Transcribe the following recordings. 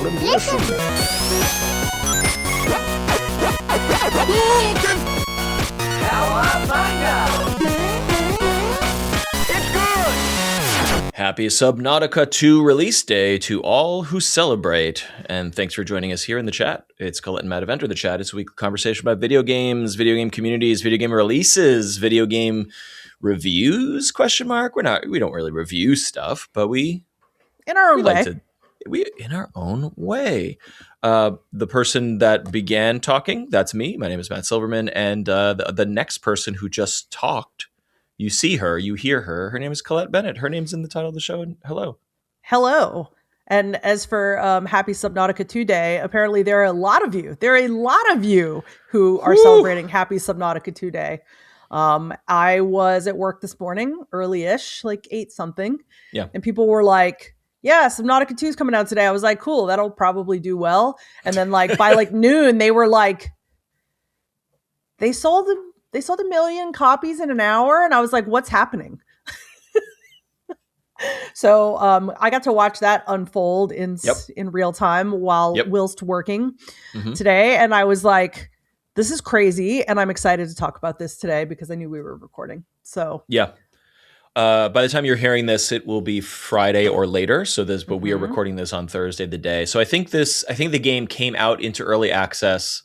Happy Subnautica 2 release day to all who celebrate. And thanks for joining us here in the chat. It's Colette Matt of Enter the Chat. It's a weekly conversation about video games, video game communities, video game releases, video game reviews, question mark. We don't really review stuff, but we in our own way. In our own way. The person that began talking, that's me. My name is Matt Silverman. And the next person who just talked, you see her, you hear her. Her name is Colette Bennett. Her name's in the title of the show. And hello. Hello. And as for Happy Subnautica 2 Day, apparently there are a lot of you. There are a lot of you who are celebrating Happy Subnautica 2 Day. I was at work this morning, early-ish, like 8-something. Yeah. And people were like, yeah, Subnautica 2 is coming out today. I was like, cool, that'll probably do well. And then like by like noon, they were like, they sold 1 million copies in an hour. And I was like, what's happening? So I got to watch that unfold in real time while whilst working today. And I was like, this is crazy. And I'm excited to talk about this today because I knew we were recording. So yeah. By the time you're hearing this, it will be Friday or later. So but we are recording this on Thursday the day. So I think the game came out into early access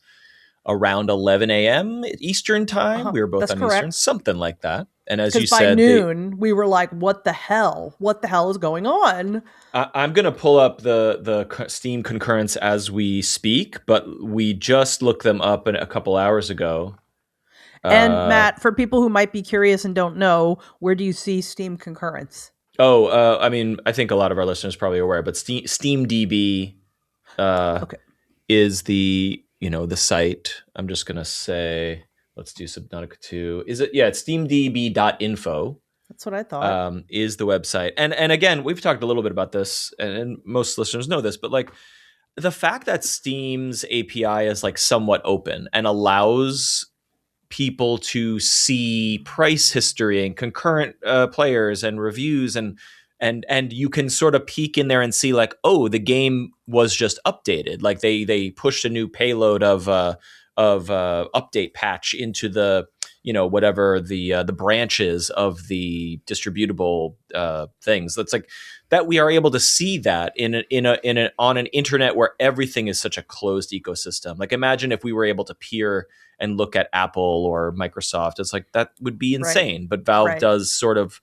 around 11 a.m. Eastern time. We were both on Eastern, something like that. And as you said, by noon, we were like, what the hell? What the hell is going on? I'm going to pull up the Steam concurrents as we speak, but we just looked them up a couple hours ago. And Matt, for people who might be curious and don't know, where do you see Steam concurrents? I mean, I think a lot of our listeners are probably aware, but SteamDB is the site. I'm just going to say, let's do Subnautica 2. Is it? Yeah, it's steamdb.info. That's what I thought. Is the website. And again, we've talked a little bit about this, and most listeners know this, but like the fact that Steam's API is like somewhat open and allows people to see price history and concurrent players and reviews and you can sort of peek in there and see like, oh, the game was just updated. Like they pushed a new payload of update patch into the whatever the branches of the distributable things. That's like that we are able to see that on an internet where everything is such a closed ecosystem. Like imagine if we were able to peer and look at Apple or Microsoft. It's like that would be insane. Right. But Valve does sort of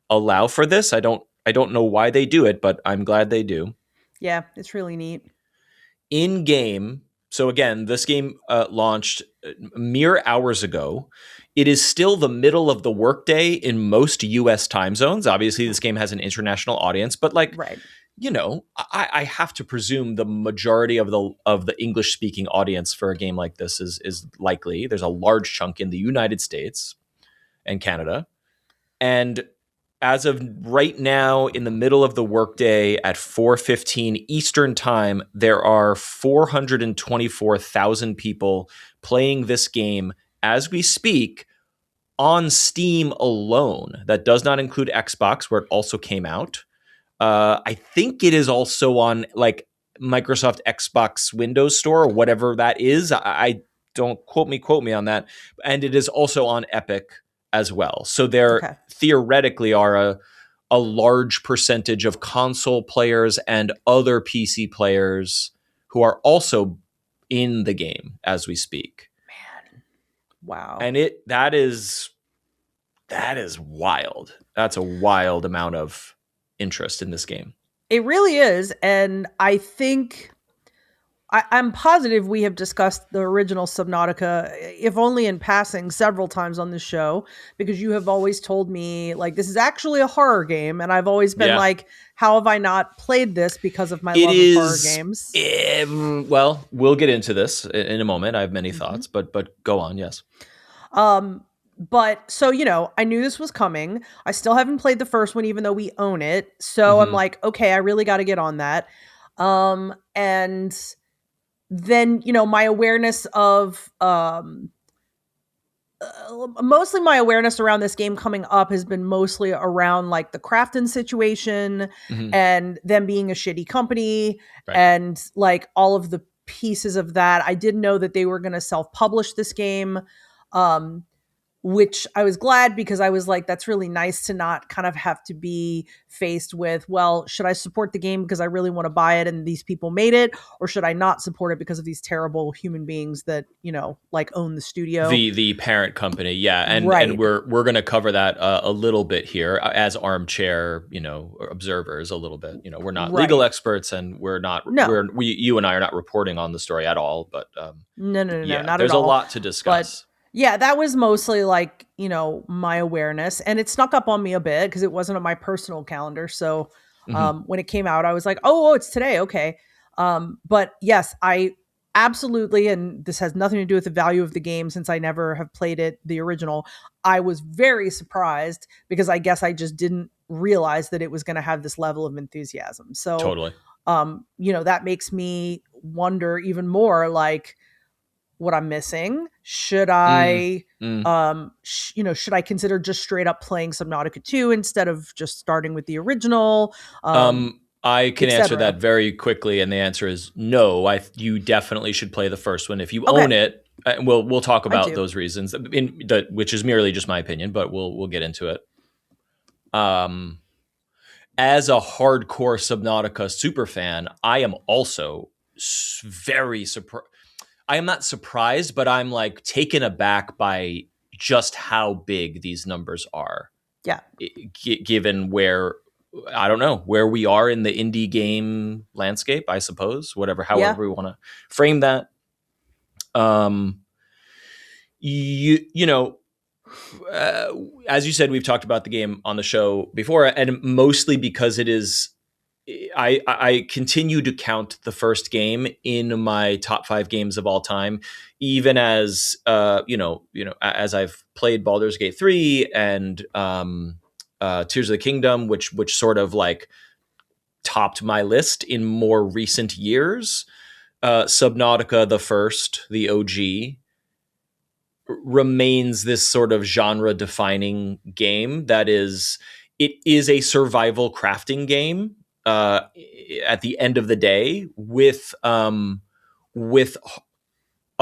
allow for this. I don't know why they do it, but I'm glad they do. Yeah, it's really neat. In game. So again, this game launched mere hours ago. It is still the middle of the workday in most U.S. time zones. Obviously, this game has an international audience, but like, I have to presume the majority of the English-speaking audience for a game like this is likely. There's a large chunk in the United States and Canada, and as of right now, in the middle of the workday at 4:15 Eastern time, there are 424,000 people playing this game as we speak on Steam alone. That does not include Xbox, where it also came out. I think it is also on like Microsoft Xbox Windows Store or whatever that is. I don't quote me on that. And it is also on Epic as well. So there theoretically are a large percentage of console players and other PC players who are also in the game as we speak. Man. Wow. And that is wild. That's a wild amount of interest in this game. It really is. And I think I'm positive we have discussed the original Subnautica, if only in passing, several times on this show, because you have always told me, like, this is actually a horror game. And I've always been like, how have I not played this because of my love of horror games? Well, we'll get into this in a moment. I have many thoughts, but go on, yes. But so, I knew this was coming. I still haven't played the first one, even though we own it. So I'm like, okay, I really got to get on that. And then, my awareness of mostly my awareness around this game coming up has been mostly around like the Crafton situation Mhm. and them being a shitty company Right. and like all of the pieces of that. I did know that they were going to self-publish this game. Um, which I was glad because I was like, that's really nice to not kind of have to be faced with, well, should I support the game because I really want to buy it and these people made it, or should I not support it because of these terrible human beings that, like own the studio? The parent company, yeah, and Right. we're going to cover that a little bit here as armchair, observers a little bit. We're not legal Right. experts, and No. you and I are not reporting on the story at all. But No, yeah, not at there's a all. lot to But discuss. yeah, that was mostly like, my awareness. And it snuck up on me a bit because it wasn't on my personal calendar. So Hmm. when it came out, I was like, oh, it's today. Okay. But yes, I absolutely, and this has nothing to do with the value of the game since I never have played it, the original. I was very surprised because I guess I just didn't realize that it was going to have this level of enthusiasm. So, Totally. that makes me wonder even more like, what I'm missing. Should Mm, I, mm. should I consider just straight up playing Subnautica 2 instead of just starting with the original, I can answer that etc. very quickly, and the answer is no. You definitely should play the first one if you Okay, own it. We'll talk I about do. those reasons, which is merely just my opinion, but we'll get into it. Um, as a hardcore Subnautica super fan, I am also very surprised. I am not surprised, but I'm like taken aback by just how big these numbers are, Yeah, given where I don't know where we are in the indie game landscape. I suppose yeah, however we want to frame that. Um, you know, uh, as you said, we've talked about the game on the show before, and mostly because it is. I continue to count the first game in my top 5 games of all time, even as as I've played Baldur's Gate 3 and Tears of the Kingdom, which sort of like topped my list in more recent years. Subnautica, the first, the OG, remains this sort of genre defining game that it is a survival crafting game uh, at the end of the day with a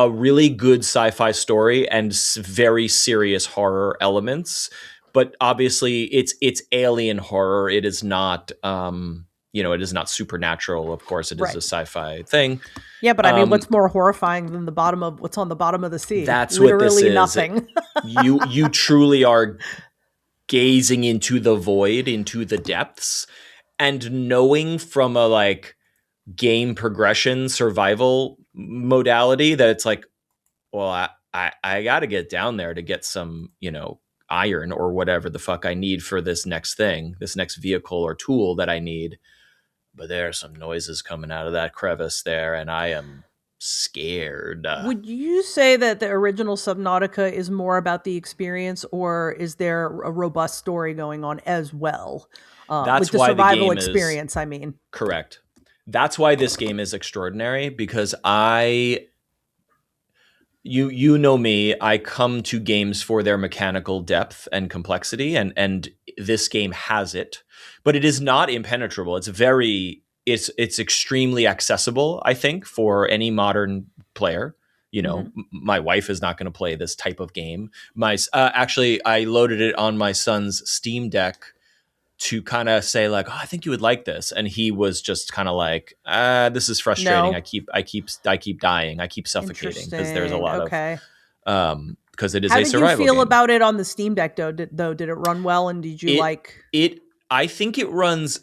really good sci-fi story and very serious horror elements, but obviously it's alien horror. It is not it is not supernatural. Of course it is a right. sci-fi thing. Yeah, but I mean, um what's more horrifying than what's on the bottom of the sea? that's what this Literally is. nothing. You truly are gazing into the void, into the depths, and knowing from a like game progression survival modality that it's like, well, I got to get down there to get some, iron or whatever the fuck I need for this next thing, this next vehicle or tool that I need. But there are some noises coming out of that crevice there, and I am scared. Would you say that the original Subnautica is more about the experience, or is there a robust story going on as well? With That's the why the survival game is experience, I mean. correct. That's why this game is extraordinary because you know me, I come to games for their mechanical depth and complexity, and this game has it, but it is not impenetrable. It's extremely accessible, I think, for any modern player. Hmm. My wife is not going to play this type of game. My actually, I loaded it on my son's Steam Deck to kind of say like, oh, I think you would like this, and he was just kind of like, this is frustrating. No. I keep dying. I keep suffocating because there's a Interesting. lot of Okay. because it is How a did you survival feel game. about it on the Steam Deck though? Did it run well and did you It like it I think it runs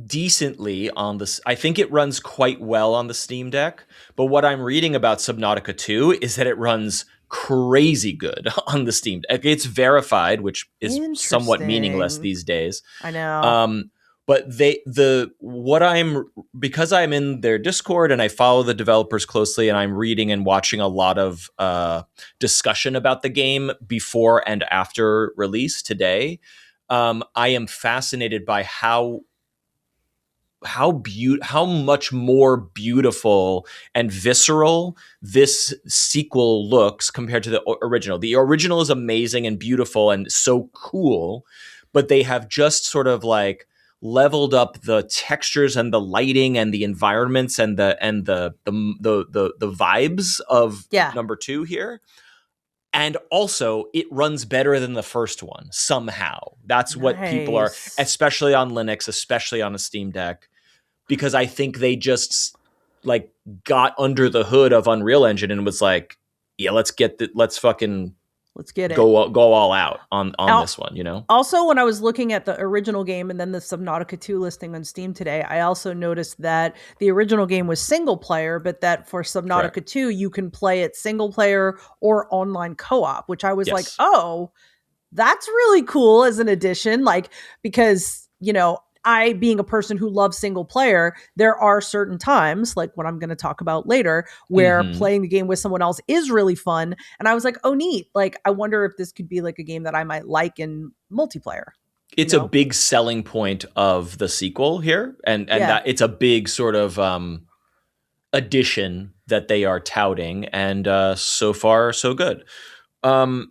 decently on this. I think it runs quite well on the Steam Deck. But what I'm reading about Subnautica 2 is that it runs crazy good on the Steam Deck. It's verified, which is somewhat meaningless interesting? these days. I know. Um, but what I'm because I'm in their Discord and I follow the developers closely, and I'm reading and watching a lot of discussion about the game before and after release today. I am fascinated by how how much more beautiful and visceral this sequel looks compared to the original. The original is amazing and beautiful and so cool, but they have just sort of like leveled up the textures and the lighting and the environments and the vibes of Yeah. number 2 here. And also, it runs better than the first one somehow. That's what people are, especially on Linux, especially on a Steam Deck, because I think they just like got under the hood of Unreal Engine and was like, yeah, let's get it. Let's get it. Go all out on this one, you know? Also, when I was looking at the original game and then the Subnautica 2 listing on Steam today, I also noticed that the original game was single player, but that for Subnautica Correct. 2, you can play it single player or online co-op, which I was like, oh, that's really cool as an addition. Like, because, you know, I, being a person who loves single player, there are certain times, like what I'm going to talk about later, where playing the game with someone else is really fun. And I was like, oh, neat. Like, I wonder if this could be like a game that I might like in multiplayer. It's a big selling point of the sequel here. And that it's a big sort of addition that they are touting. And so far, so good. The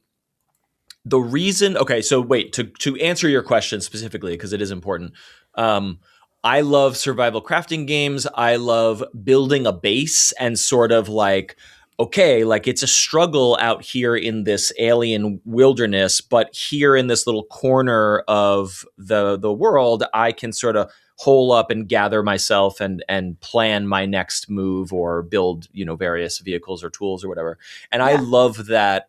reason, okay, so wait, to answer your question specifically, because it is important, I love survival crafting games. I love building a base and sort of like, okay, like it's a struggle out here in this alien wilderness, but here in this little corner of the world, I can sort of hole up and gather myself and plan my next move or build, you know, various vehicles or tools or whatever. And I love that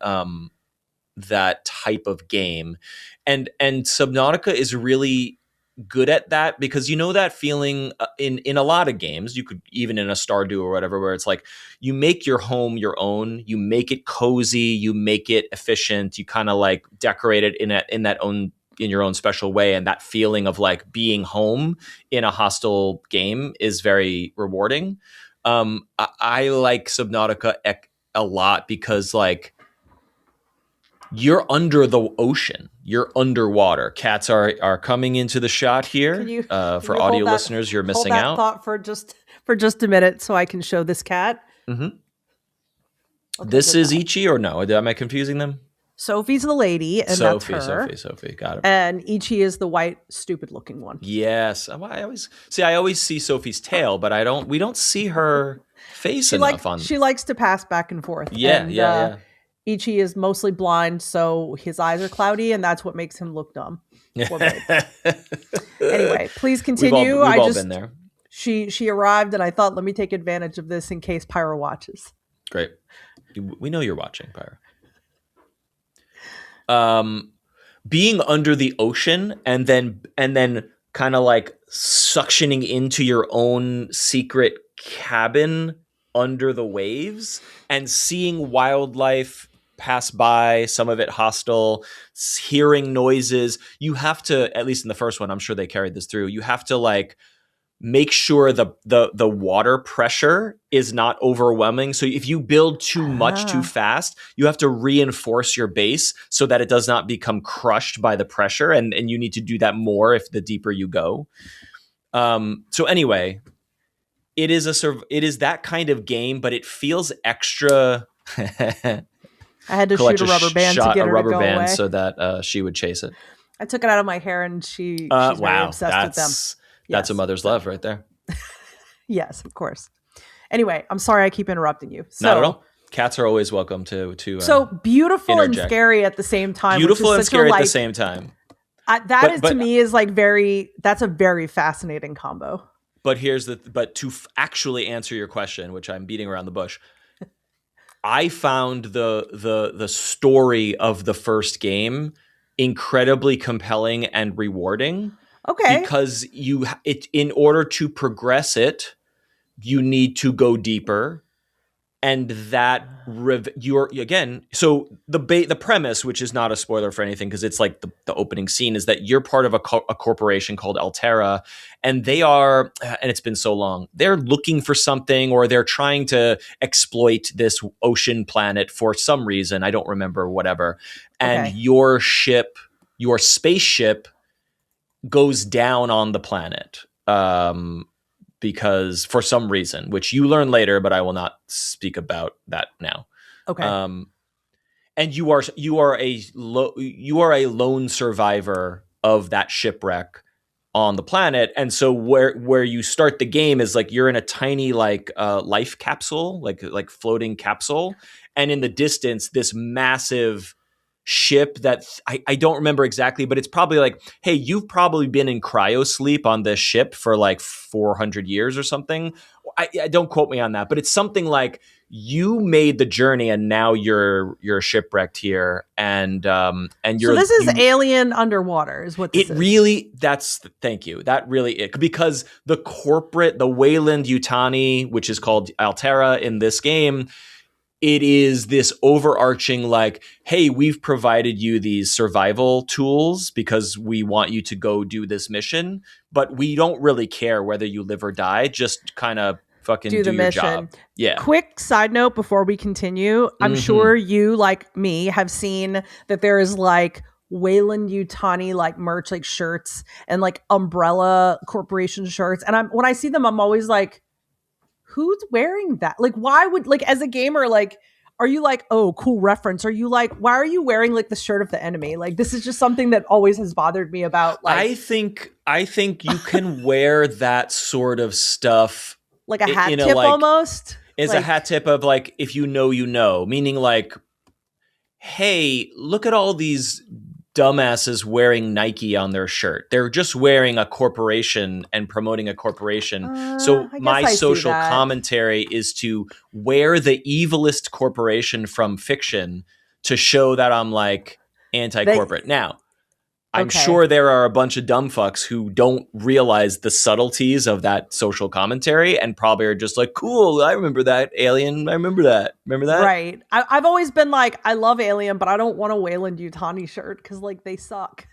that type of game, and Subnautica is really good at that, because you know that feeling in a lot of games, you could even in a Stardew or whatever, where it's like you make your home your own, you make it cozy, you make it efficient, you kind of like decorate it in your own special way, and that feeling of like being home in a hostile game is very rewarding. I like Subnautica a lot because like you're under the ocean. You're underwater. Cats are coming into the shot here. For audio listeners, you're missing out. Thought for just a minute, so I can show this cat. Okay, this is Ichi, or no? Am I confusing them? Sophie's the lady, and Sophie, that's her. Sophie, got it. And Ichi is the white, stupid-looking one. Yes, I always see Sophie's tail, but we don't see her face enough. She likes to pass back and forth. Yeah. Ichi is mostly blind, so his eyes are cloudy, and that's what makes him look dumb. Anyway, please continue. We've all been there. She arrived, and I thought, let me take advantage of this in case Pyra watches. Great. We know you're watching, Pyra. Being under the ocean and then kind of like suctioning into your own secret cabin under the waves and seeing wildlife pass by, some of it hostile, hearing noises. You have to, at least in the first one, I'm sure they carried this through, you have to like make sure the water pressure is not overwhelming. So if you build too much too fast, you have to reinforce your base so that it does not become crushed by the pressure. And you need to do that more if the deeper you go. So anyway, it is that kind of game, but it feels extra. I had to shoot a rubber band to get her to go away, so that she would chase it. I took it out of my hair, and she's very obsessed with them. That's a mother's love right there. Yes, of course. Anyway, I'm sorry I keep interrupting you. Not at all. Cats are always welcome to so beautiful and scary at the same time. Beautiful and scary at the same time. To me is like that's a very fascinating combo. But to actually answer your question, which I'm beating around the bush, I found the story of the first game incredibly compelling and rewarding. Okay. Because in order to progress it, you need to go deeper, and that so the premise, which is not a spoiler for anything because it's like the opening scene, is that you're part of a corporation called Altera, and they are, and it's been so long, they're looking for something, or they're trying to exploit this ocean planet for some reason. I don't remember, whatever. And your spaceship goes down on the planet. because for some reason, which you learn later, but I will not speak about that now. Okay. And you are a lone survivor of that shipwreck on the planet, and so where you start the game is like you're in a tiny like life capsule, like floating capsule, and in the distance this massive ship that I don't remember exactly, but it's probably like, hey, you've probably been in cryo sleep on this ship for like 400 years or something. I don't quote me on that, but it's something like you made the journey and now you're shipwrecked here, and you're. So this is Alien underwater, is what this is. Really, thank you. That really because the Wayland Yutani, which is called Altera in this game, it is this overarching like, hey, we've provided you these survival tools because we want you to go do this mission, but we don't really care whether you live or die. Just kind of fucking do the your mission. Job. Yeah. Quick side note before we continue. I'm sure you, like me, have seen that there is like Wayland Yutani like merch, like shirts and like Umbrella Corporation shirts. And when I see them, I'm always like, who's wearing that? Like, why would, like, as a gamer, like, are you like, oh, cool reference? Are you like, why are you wearing like the shirt of the enemy? Like, this is just something that always has bothered me about. Like, I think you can wear that sort of stuff like a hat tip like, almost. Is like, a hat tip of like, if you know, meaning like, hey, look at all these dumbasses wearing Nike on their shirt. They're just wearing a corporation and promoting a corporation. So my social commentary is to wear the evilest corporation from fiction to show that I'm like anti-corporate. Now, I'm sure there are a bunch of dumb fucks who don't realize the subtleties of that social commentary and probably are just like, cool, I remember that, Alien, I remember that. Remember that? Right. I've always been like, I love Alien, but I don't want a Wayland Yutani shirt because, like, they suck.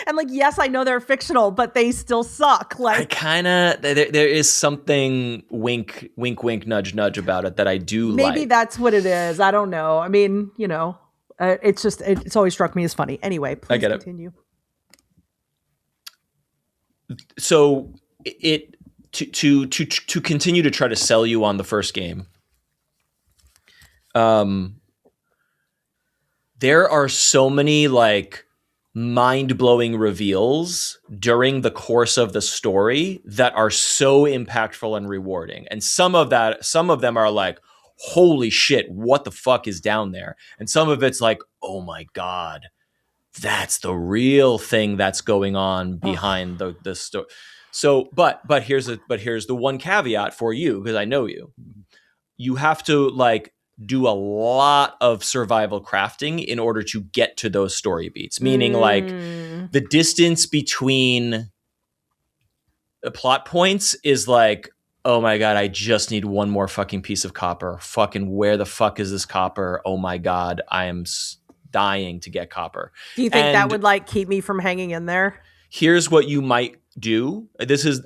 And, yes, I know they're fictional, but they still suck. Like, I kind of, there is something wink, wink, wink, nudge, nudge about it that I do like. Maybe that's what it is. I don't know. I mean, it's always struck me as funny. Anyway, please continue. So to continue to try to sell you on the first game, there are so many like mind-blowing reveals during the course of the story that are so impactful and rewarding. And some of them are like, holy shit, what the fuck is down there? And some of it's like, oh my God, that's the real thing that's going on behind the story. So, but here's the one caveat for you, because I know you. You have to like do a lot of survival crafting in order to get to those story beats. Meaning like the distance between the plot points is like, oh my God, I just need one more fucking piece of copper. Fucking where the fuck is this copper? Oh my God, I am dying to get copper. Do you think that would like keep me from hanging in there? Here's what you might do.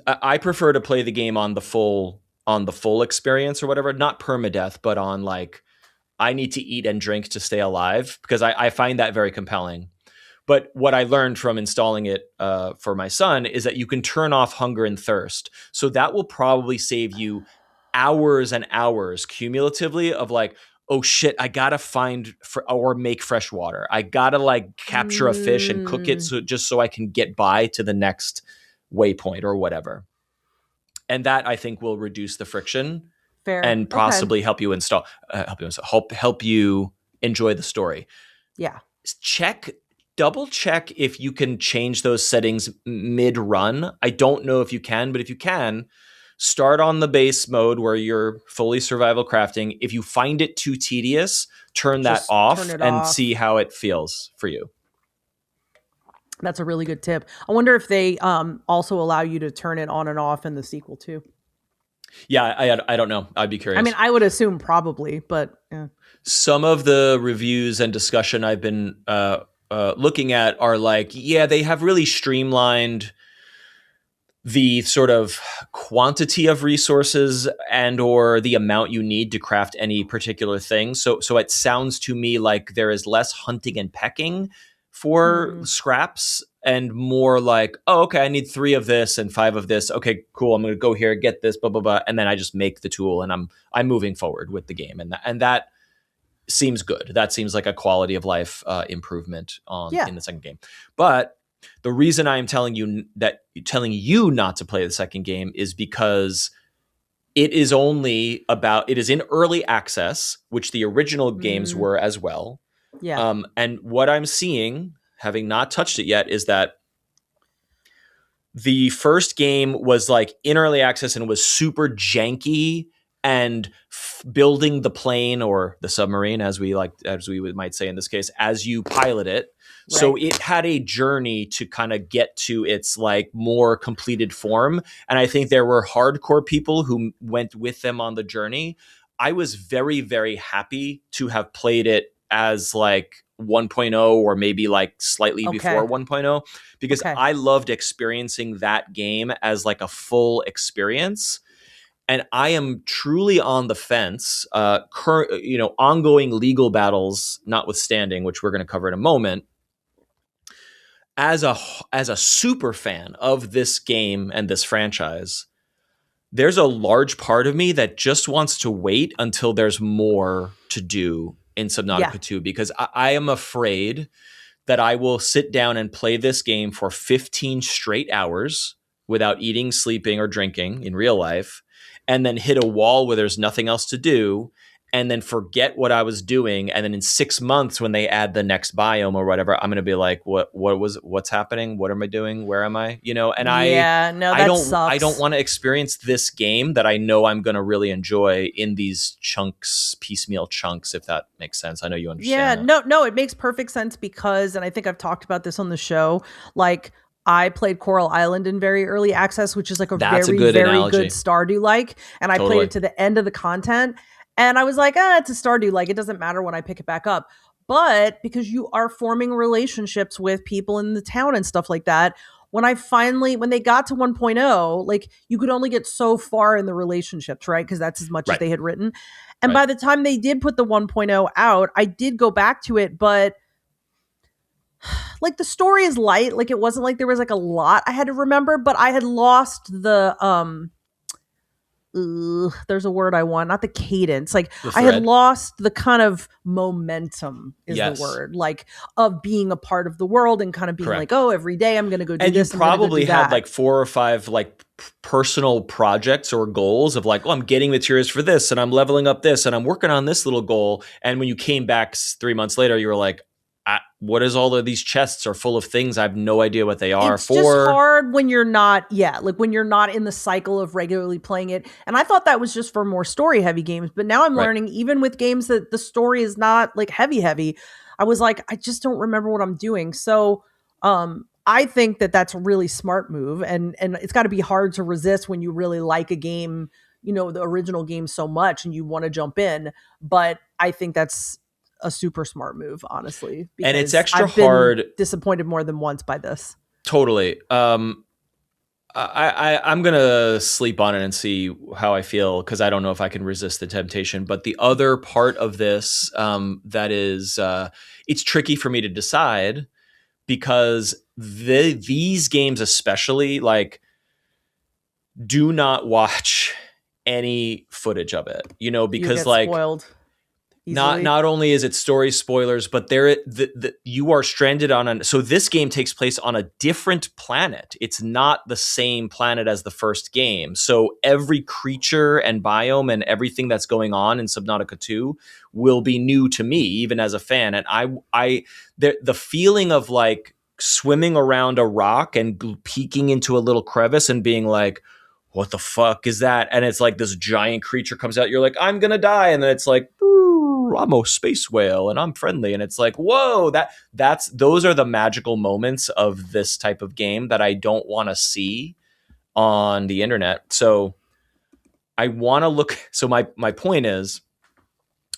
I prefer to play the game on the full experience or whatever, not permadeath, but on like, I need to eat and drink to stay alive, because I find that very compelling. But what I learned from installing it for my son is that you can turn off hunger and thirst. So that will probably save you hours and hours cumulatively of like, oh shit, I gotta find or make fresh water. I gotta like capture a fish and cook it just so I can get by to the next waypoint or whatever. And that I think will reduce the friction. Fair. And possibly help you help you enjoy the story. Yeah. Double check if you can change those settings mid-run. I don't know if you can, but if you can, start on the base mode where you're fully survival crafting. If you find it too tedious, turn that off and see how it feels for you. That's a really good tip. I wonder if they also allow you to turn it on and off in the sequel too. Yeah, I don't know. I'd be curious. I mean, I would assume probably, but yeah. Some of the reviews and discussion I've been looking at are like, yeah, they have really streamlined the sort of quantity of resources and or the amount you need to craft any particular thing. So it sounds to me like there is less hunting and pecking for scraps and more like, oh, okay, I need 3 of this and 5 of this. Okay, cool. I'm going to go here, get this, blah blah blah, and then I just make the tool and I'm moving forward with the game, and that seems good. That seems like a quality of life improvement in the second game. But the reason I am telling you not to play the second game is because it is in early access, which the original games were as well. Yeah. And what I'm seeing, having not touched it yet, is that the first game was like in early access and was super janky and building the plane or the submarine, as we might say in this case, as you pilot it. Right. So it had a journey to kind of get to its like more completed form. And I think there were hardcore people who went with them on the journey. I was very, very happy to have played it as like 1.0 or maybe like slightly before 1.0, because I loved experiencing that game as like a full experience. And I am truly on the fence, ongoing legal battles notwithstanding, which we're going to cover in a moment. As a super fan of this game and this franchise, there's a large part of me that just wants to wait until there's more to do in Subnautica 2, because I am afraid that I will sit down and play this game for 15 straight hours without eating, sleeping, or drinking in real life, and then hit a wall where there's nothing else to do, and then forget what I was doing. And then in 6 months, when they add the next biome or whatever, I'm going to be like, what's happening? What am I doing? Where am I? And I don't want to experience this game that I know I'm going to really enjoy in these piecemeal chunks, if that makes sense. I know you understand. Yeah, no, it makes perfect sense because, and I think I've talked about this on the show, like, I played Coral Island in very early access, which is like very good Stardew-like. And I played it to the end of the content. And I was like, it's a Stardew. Like, it doesn't matter when I pick it back up. But because you are forming relationships with people in the town and stuff like that, when they got to 1.0, like, you could only get so far in the relationships, right? Because that's as much as they had written. And by the time they did put the 1.0 out, I did go back to it, but like, the story is light. Like, it wasn't like there was like a lot I had to remember, but I had lost the there's a word I want, not the cadence. Like, I had lost the kind of momentum is the word, like, of being a part of the world and kind of being like, oh, every day I'm going to go do this. And you probably had like 4 or 5 like personal projects or goals of like, oh, I'm getting materials for this and I'm leveling up this and I'm working on this little goal. And when you came back 3 months later, you were like, what is all of these chests are full of things I have no idea what they are. It's just hard when you're not when you're not in the cycle of regularly playing it. And I thought that was just for more story heavy games, but now I'm learning, even with games that the story is not like heavy, I was like, I just don't remember what I'm doing. So I think that that's a really smart move, and it's got to be hard to resist when you really like a game, the original game so much and you want to jump in. But I think that's a super smart move, honestly. And it's extra hard. Disappointed more than once by this. Totally. I'm gonna sleep on it and see how I feel, because I don't know if I can resist the temptation. But the other part of this that is, it's tricky for me to decide, because these games especially, like, do not watch any footage of it, because like spoiled. Not only is it story spoilers, but you are stranded on so this game takes place on a different planet. It's not the same planet as the first game. So every creature and biome and everything that's going on in Subnautica 2 will be new to me, even as a fan. And the feeling of like swimming around a rock and peeking into a little crevice and being like, what the fuck is that? And it's like this giant creature comes out. You're like, I'm going to die. And then it's like, I'm a space whale and I'm friendly. And it's like, whoa, those are the magical moments of this type of game that I don't want to see on the internet. So I want to look. So my point is,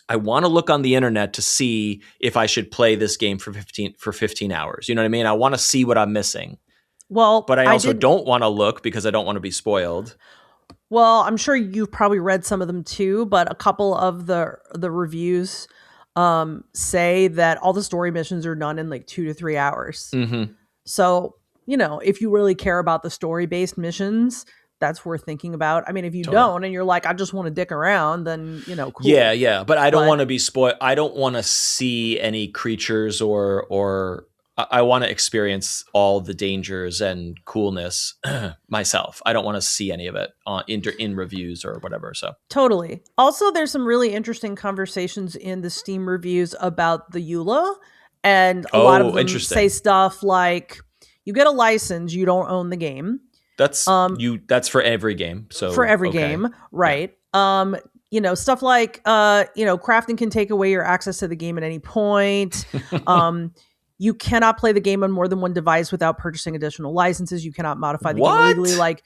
I want to look on the internet to see if I should play this game for 15 hours. You know what I mean? I want to see what I'm missing. Well, but I also don't want to look because I don't want to be spoiled. Well, I'm sure you've probably read some of them too, but a couple of the reviews say that all the story missions are done in like 2 to 3 hours. Mm-hmm. So, if you really care about the story-based missions, that's worth thinking about. I mean, if you Totally. don't and you're like, I just want to dick around, then, Yeah, cool. yeah, but I don't But want to be spoiled. I don't want to see any creatures or I want to experience all the dangers and coolness myself. I don't want to see any of it in reviews or whatever. So totally. Also, there's some really interesting conversations in the Steam reviews about the EULA, and a lot of oh, them say interesting. stuff like, you get a license, you don't own the game. That's Um, you. That's for every game. for So every okay, game, yeah. right? Stuff like crafting can take away your access to the game at any point. Um, you cannot play the game on more than one device without purchasing additional licenses. You cannot modify the game illegally. What? Like,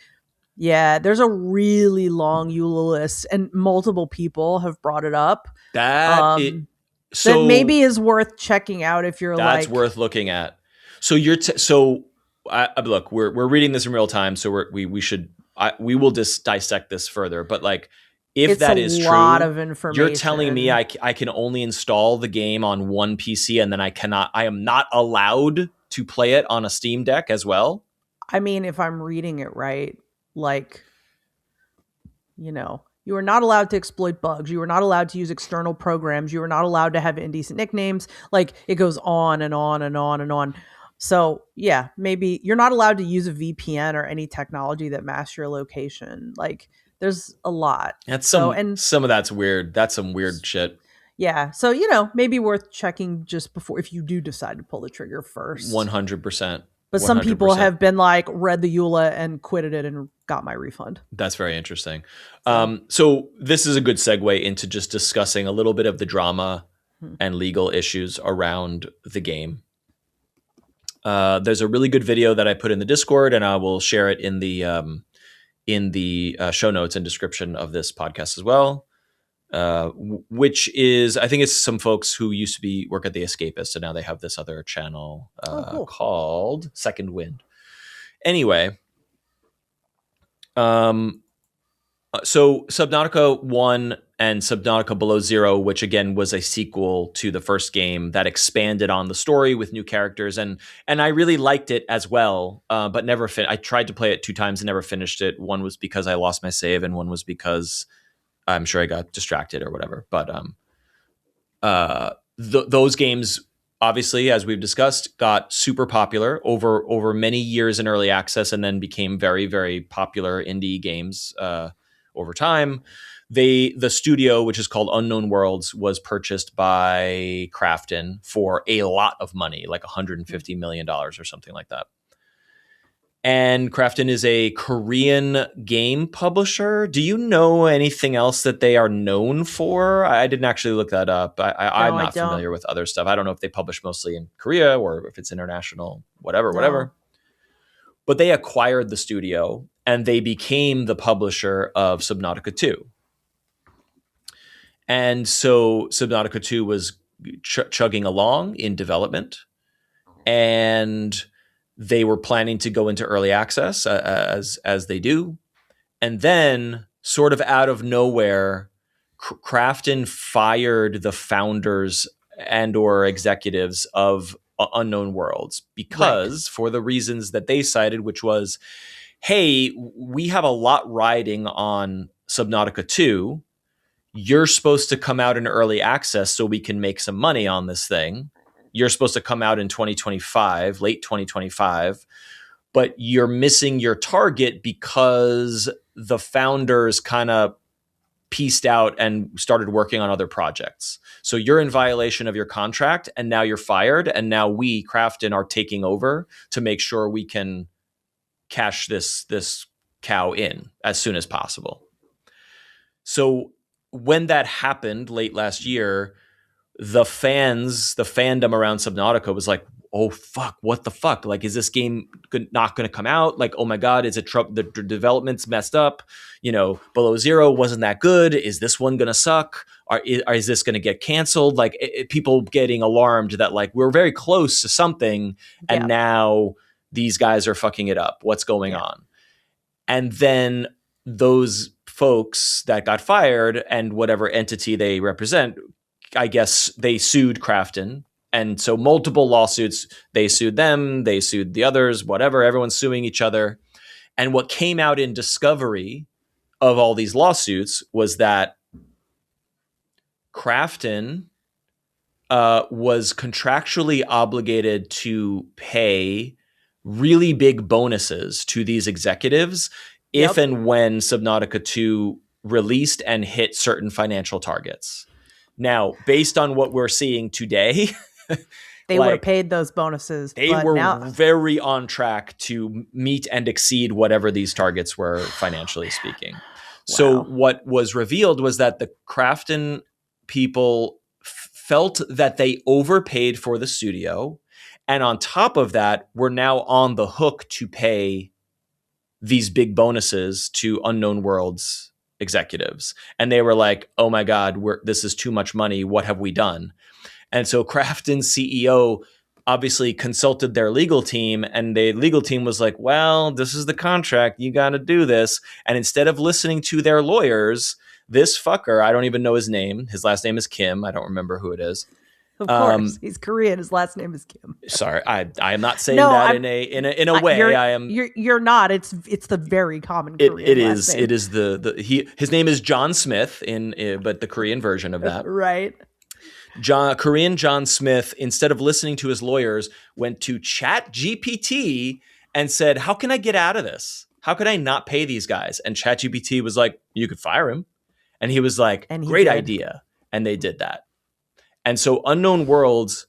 yeah, there's a really long EULA list, and multiple people have brought it up. That it. Um, that So maybe is worth checking out if you're that's like, worth looking at. So you're so look, we're reading this in real time, so we should we will just dissect this further. But like, if it's a that is lot true, of you're telling me information. I can only install the game on one PC and then I am not allowed to play it on a Steam Deck as well. I mean, if I'm reading it right, like, you are not allowed to exploit bugs. You are not allowed to use external programs. You are not allowed to have indecent nicknames. Like, it goes on and on and on and on. So, yeah, maybe you're not allowed to use a VPN or any technology that masks your location. Like, there's a lot. That's So, and some of that's weird. That's some weird shit. yeah, so, maybe worth checking just before, if you do decide to pull the trigger first. 100%. But some people 100%. have been like, read the EULA and quitted it and got my refund. That's very interesting. So, So this is a good segue into just discussing a little bit of the drama hmm. and legal issues around the game. There's a really good video that I put in the Discord, and I will share it in the show notes and description of this podcast as well. Which is, I think it's some folks who used to work at The Escapist, and now they have this other channel Oh, cool. called Second Wind. Anyway, so Subnautica 1 and Subnautica Below Zero, which again was a sequel to the first game that expanded on the story with new characters, and I really liked it as well, but never I tried to play it 2 times and never finished it. One was because I lost my save, and one was because I'm sure I got distracted or whatever. But those games, obviously, as we've discussed, got super popular over many years in early access, and then became very, very popular indie games over time. The studio, which is called Unknown Worlds, was purchased by Krafton for a lot of money, like $150 million or something like that. And Krafton is a Korean game publisher. Do you know anything else that they are known for? I didn't actually look that up. I'm No, I not don't. familiar with other stuff. I don't know if they publish mostly in Korea or if it's international, whatever, No. whatever. But they acquired the studio and they became the publisher of Subnautica 2. And so Subnautica 2 was chugging along in development, and they were planning to go into early access as they do. And then, sort of out of nowhere, Krafton fired the founders and or executives of Unknown Worlds because, for the reasons that they cited, which was, hey, we have a lot riding on Subnautica 2. You're supposed to come out in early access so we can make some money on this thing. You're supposed to come out in 2025, late 2025, but you're missing your target because the founders kind of pieced out and started working on other projects. So you're in violation of your contract, and now you're fired, and now we, Krafton, are taking over to make sure we can cash this cow in as soon as possible. So when that happened late last year, the fandom around Subnautica was like, oh, fuck, what the fuck? Like, is this game not going to come out? Like, oh my God, is it the development's messed up? Below Zero wasn't that good. Is this one going to suck? Is this going to get canceled? Like, people getting alarmed that, like, we're very close to something, and now these guys are fucking it up. What's going on? And then those folks that got fired and whatever entity they represent, I guess they sued Krafton And so multiple lawsuits, they sued them, they sued the others, whatever, everyone's suing each other. And what came out in discovery of all these lawsuits was that Crafton was contractually obligated to pay really big bonuses to these executives if and when Subnautica 2 released and hit certain financial targets. Now, based on what we're seeing today, they would have paid those bonuses. They were very on track to meet and exceed whatever these targets were, financially speaking. Wow. So what was revealed was that the Crafton people felt that they overpaid for the studio. And on top of that, we're now on the hook to pay these big bonuses to Unknown Worlds executives. And they were like, oh my God, this is too much money. What have we done? And so Crafton's CEO obviously consulted their legal team, and the legal team was like, well, this is the contract. You got to do this. And instead of listening to their lawyers, this fucker, I don't even know his name. His last name is Kim. I don't remember who it is. Of course, he's Korean. His last name is Kim. Sorry, I am not saying that in a way. I am. You're not. It's the very common Korean last name. It is his name is John Smith but the Korean version of that. Right. Korean John Smith, instead of listening to his lawyers, went to ChatGPT and said, "How can I get out of this? How could I not pay these guys?" And ChatGPT was like, "You could fire him," and he was like, "Great idea," and they did that. And so Unknown Worlds,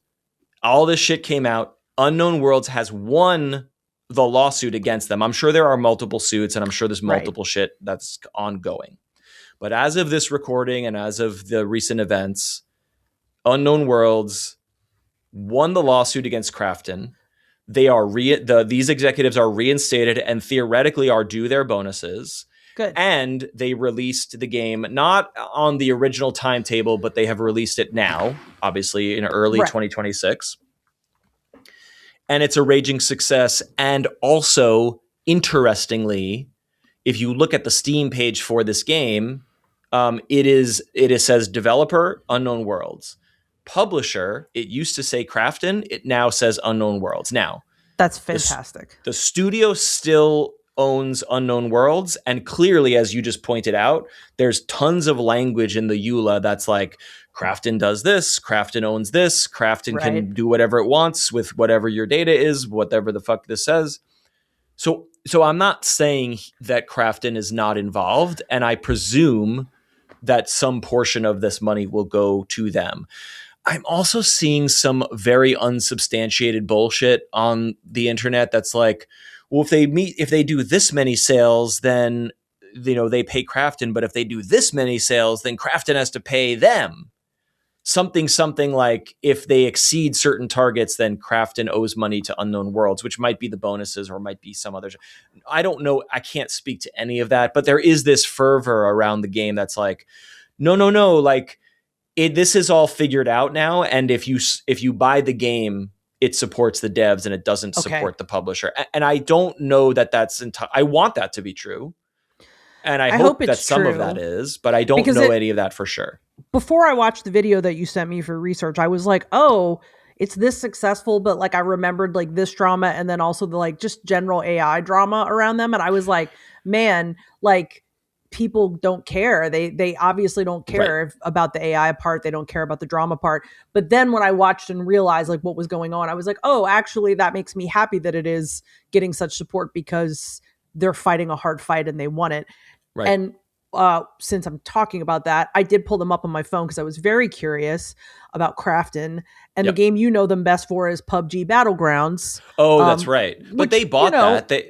all this shit came out. Unknown Worlds has won the lawsuit against them. I'm sure there are multiple suits, and I'm sure there's multiple shit that's ongoing. But as of this recording and as of the recent events, Unknown Worlds won the lawsuit against Crafton. They are these executives are reinstated and theoretically are due their bonuses. Good. And they released the game not on the original timetable, but they have released it now, obviously in early 2026. And it's a raging success. And also, interestingly, if you look at the Steam page for this game, it says developer Unknown Worlds. Publisher, it used to say Crafton, it now says Unknown Worlds. Now, that's fantastic. The studio still owns Unknown Worlds, and clearly, as you just pointed out, there's tons of language in the EULA that's like, Crafton does this, Crafton owns this, Crafton can do whatever it wants with whatever your data is, whatever the fuck this says. So I'm not saying that Crafton is not involved, and I presume that some portion of this money will go to them. I'm also seeing some very unsubstantiated bullshit on the internet that's like, well, if they do this many sales, then they pay Crafton, but if they do this many sales, then Crafton has to pay them. Something like if they exceed certain targets, then Crafton owes money to Unknown Worlds, which might be the bonuses or might be some other. I don't know. I can't speak to any of that, but there is this fervor around the game that's like, no, like this is all figured out now, and if you buy the game, it supports the devs and it doesn't support the publisher. And I don't know that's I want that to be true. And I hope that some of that is, but I don't know any of that for sure. Before I watched the video that you sent me for research, I was like, oh, it's this successful, but like I remembered like this drama and then also the like just general AI drama around them. And I was like, man, like people don't care. They obviously don't care about the AI part. They don't care about the drama part. But then when I watched and realized like what was going on, I was like, oh, actually that makes me happy that it is getting such support because they're fighting a hard fight and they won it. Right. And since I'm talking about that, I did pull them up on my phone because I was very curious about Crafton. And the game you know them best for is PUBG Battlegrounds. Oh, that's right. But they bought that, They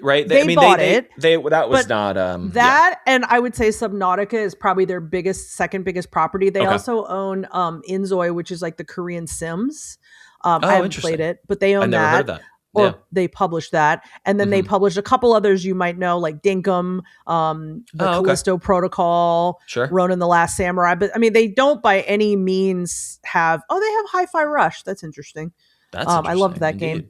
bought it. That was not that. And I would say Subnautica is probably their second biggest property. They also own Inzoi, which is like the Korean Sims. I haven't played it, but they own I never heard of that. Or they published that. And then they published a couple others you might know, like Dinkum, the Callisto Protocol, Ronin the Last Samurai. But I mean, they don't by any means have, they have Hi-Fi Rush. That's interesting. I loved that game.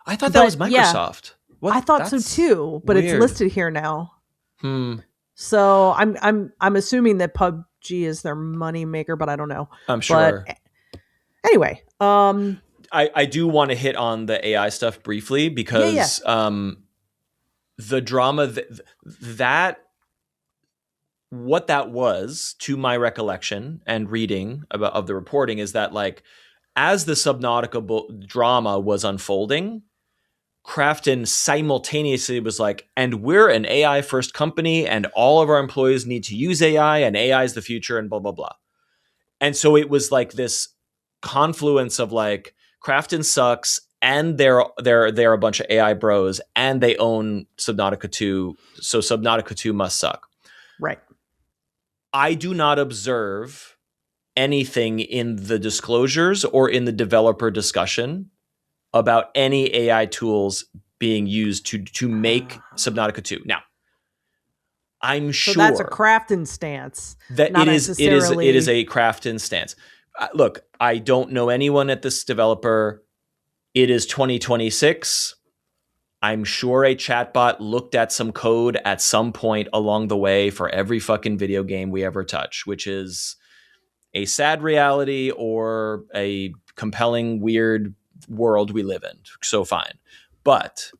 I thought that was Microsoft. I thought so too, but it's listed here now. So I'm assuming that PUBG is their money maker, but I don't know. I'm sure. But anyway, I do want to hit on the AI stuff briefly because the drama that what that was, to my recollection and reading of the reporting, is that like as the Subnautica drama was unfolding, Crafton simultaneously was like, and we're an AI first company and all of our employees need to use AI and AI is the future and blah, blah, blah. And so it was like this confluence of like Crafton sucks and they're a bunch of AI bros and they own Subnautica 2. So Subnautica 2 must suck. Right. I do not observe anything in the disclosures or in the developer discussion about any AI tools being used to make Subnautica 2. Now, I'm sure that's a Crafton stance. That it is a Crafton stance. Look, I don't know anyone at this developer. It is 2026. I'm sure a chatbot looked at some code at some point along the way for every fucking video game we ever touch, which is a sad reality or a compelling, weird world we live in. So fine. But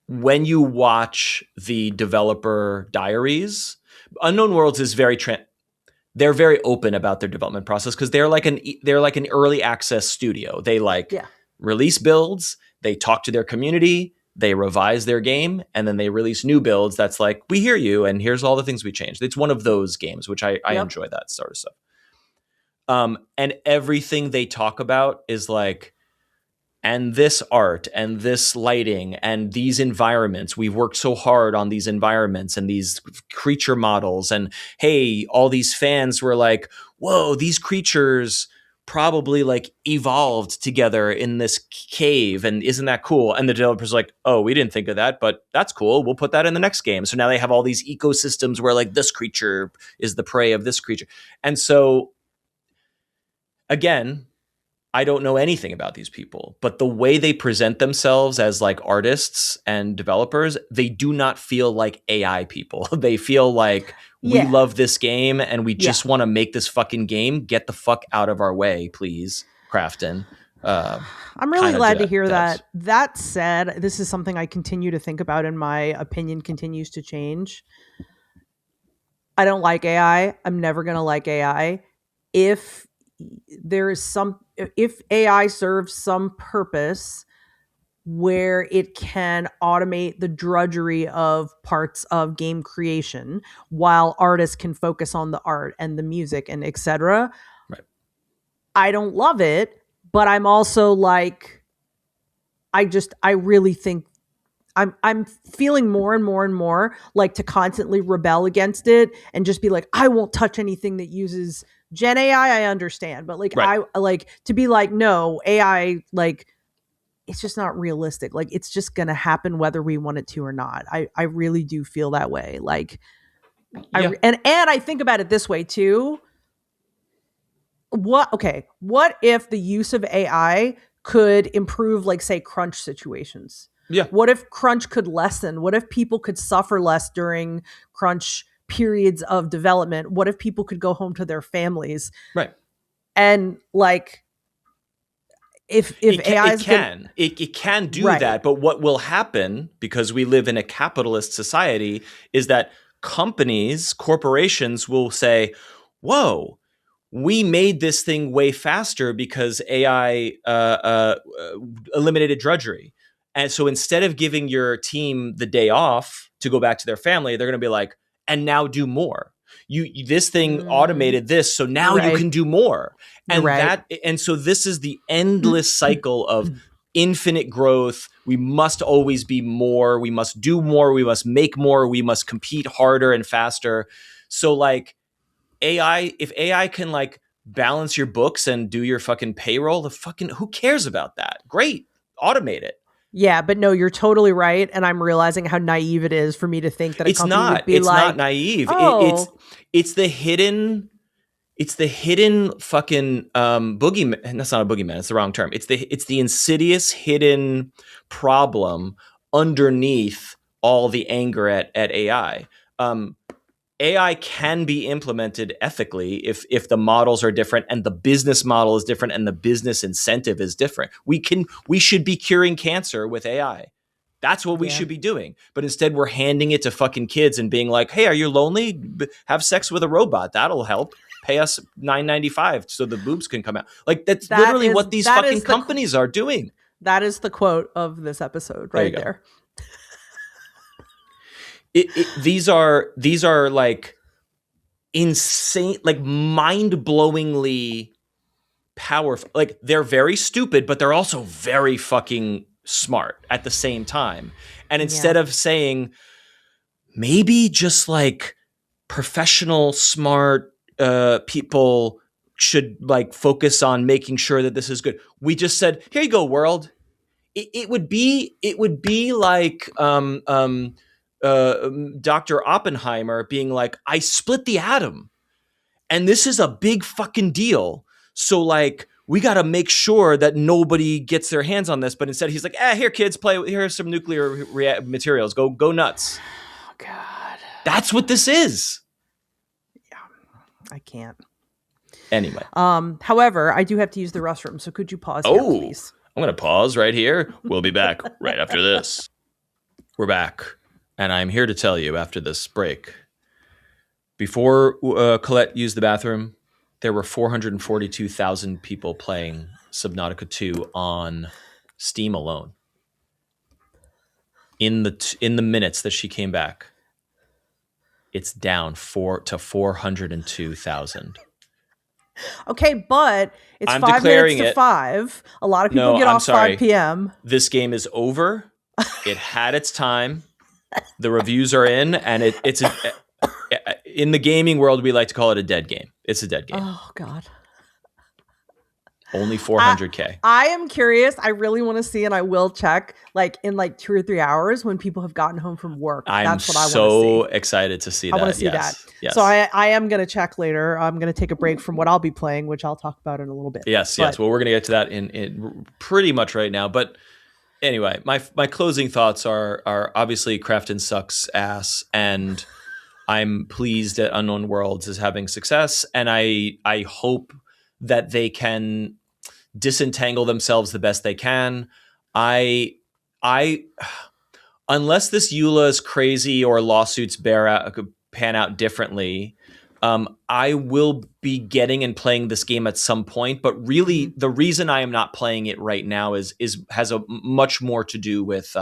when you watch the developer diaries, Unknown Worlds is they're very open about their development process because they're like an early access studio. They release builds, they talk to their community, they revise their game, and then they release new builds that's like, we hear you, and here's all the things we changed. It's one of those games, which I enjoy that sort of stuff. And everything they talk about is like, and this art and this lighting and these environments, we've worked so hard on these environments and these creature models. And hey, all these fans were like, whoa, these creatures probably like evolved together in this cave. And isn't that cool? And the developer's like, oh, we didn't think of that, but that's cool. We'll put that in the next game. So now they have all these ecosystems where like this creature is the prey of this creature. And so again, I don't know anything about these people, but the way they present themselves as like artists and developers, they do not feel like AI people. They feel like we love this game and we just want to make this fucking game. Get the fuck out of our way, please, Crafton. I'm really glad to hear that. That said, this is something I continue to think about and my opinion continues to change. I don't like AI. I'm never going to like AI. If AI serves some purpose where it can automate the drudgery of parts of game creation while artists can focus on the art and the music and etc. Right. I don't love it, but I'm also like, I really think I'm feeling more and more and more like to constantly rebel against it and just be like, I won't touch anything that uses Gen AI. I understand, but like, I like to be like, no, AI, like, it's just not realistic. Like, it's just going to happen whether we want it to or not. I really do feel that way. Like, and I think about it this way too. What if the use of AI could improve, like, say, crunch situations? Yeah. What if crunch could lessen? What if people could suffer less during crunch periods of development? What if people could go home to their families? Right. And like, if AI can do that, but what will happen, because we live in a capitalist society, is that corporations will say, whoa, we made this thing way faster because AI eliminated drudgery. And so instead of giving your team the day off to go back to their family, they're going to be like, and now do more. This thing automated this, so now you can do more. And so this is the endless cycle of infinite growth. We must always be more. We must do more. We must make more. We must compete harder and faster. So like if AI can like balance your books and do your fucking payroll, who cares about that? Great. Automate it. Yeah, but no, you're totally right, and I'm realizing how naive it is for me to think that a company would be like, it's not naive. Oh. It's the hidden fucking boogeyman. That's not a boogeyman. It's the wrong term. It's the insidious hidden problem underneath all the anger at AI. AI can be implemented ethically if the models are different and the business model is different and the business incentive is different. We should be curing cancer with AI. That's what we should be doing. But instead we're handing it to fucking kids and being like, hey, are you lonely? Have sex with a robot. That'll help. Pay us $9.95 so the boobs can come out. Like that's literally what these fucking companies are doing. That is the quote of this episode right there. These are like insane, like mind-blowingly powerful. Like they're very stupid, but they're also very fucking smart at the same time. And instead of saying maybe just like professional, smart people should like focus on making sure that this is good, we just said, here you go, world. It would be like Dr. Oppenheimer being like, I split the atom and this is a big fucking deal. So like, we got to make sure that nobody gets their hands on this. But instead he's like, here kids, play, here's some nuclear materials. Go nuts. Oh God. That's what this is. Yeah, I can't. Anyway. However, I do have to use the restroom. So could you pause here, please? I'm going to pause right here. We'll be back right after this. We're back. And I'm here to tell you after this break, before Colette used the bathroom, there were 442,000 people playing Subnautica 2 on Steam alone. In the minutes that she came back, it's down to 402,000. Okay, but it's 5 minutes to 5. A lot of people get off 5 p.m. This game is over. It had its time. The reviews are in, and it's in the gaming world, we like to call it a dead game. It's a dead game. Oh, God. Only 400K. I am curious. I really want to see, and I will check like in like 2 or 3 hours when people have gotten home from work. That's what I want to see. So excited to see that. I want to see that. Yes. So I am going to check later. I'm going to take a break from what I'll be playing, which I'll talk about in a little bit. Yes. Well, we're going to get to that in pretty much right now. But anyway, my closing thoughts are obviously Crafton sucks ass, and I'm pleased that Unknown Worlds is having success, and I hope that they can disentangle themselves the best they can. I unless this EULA is crazy or lawsuits pan out differently, I will be getting and playing this game at some point. But really, the reason I am not playing it right now has a much more to do with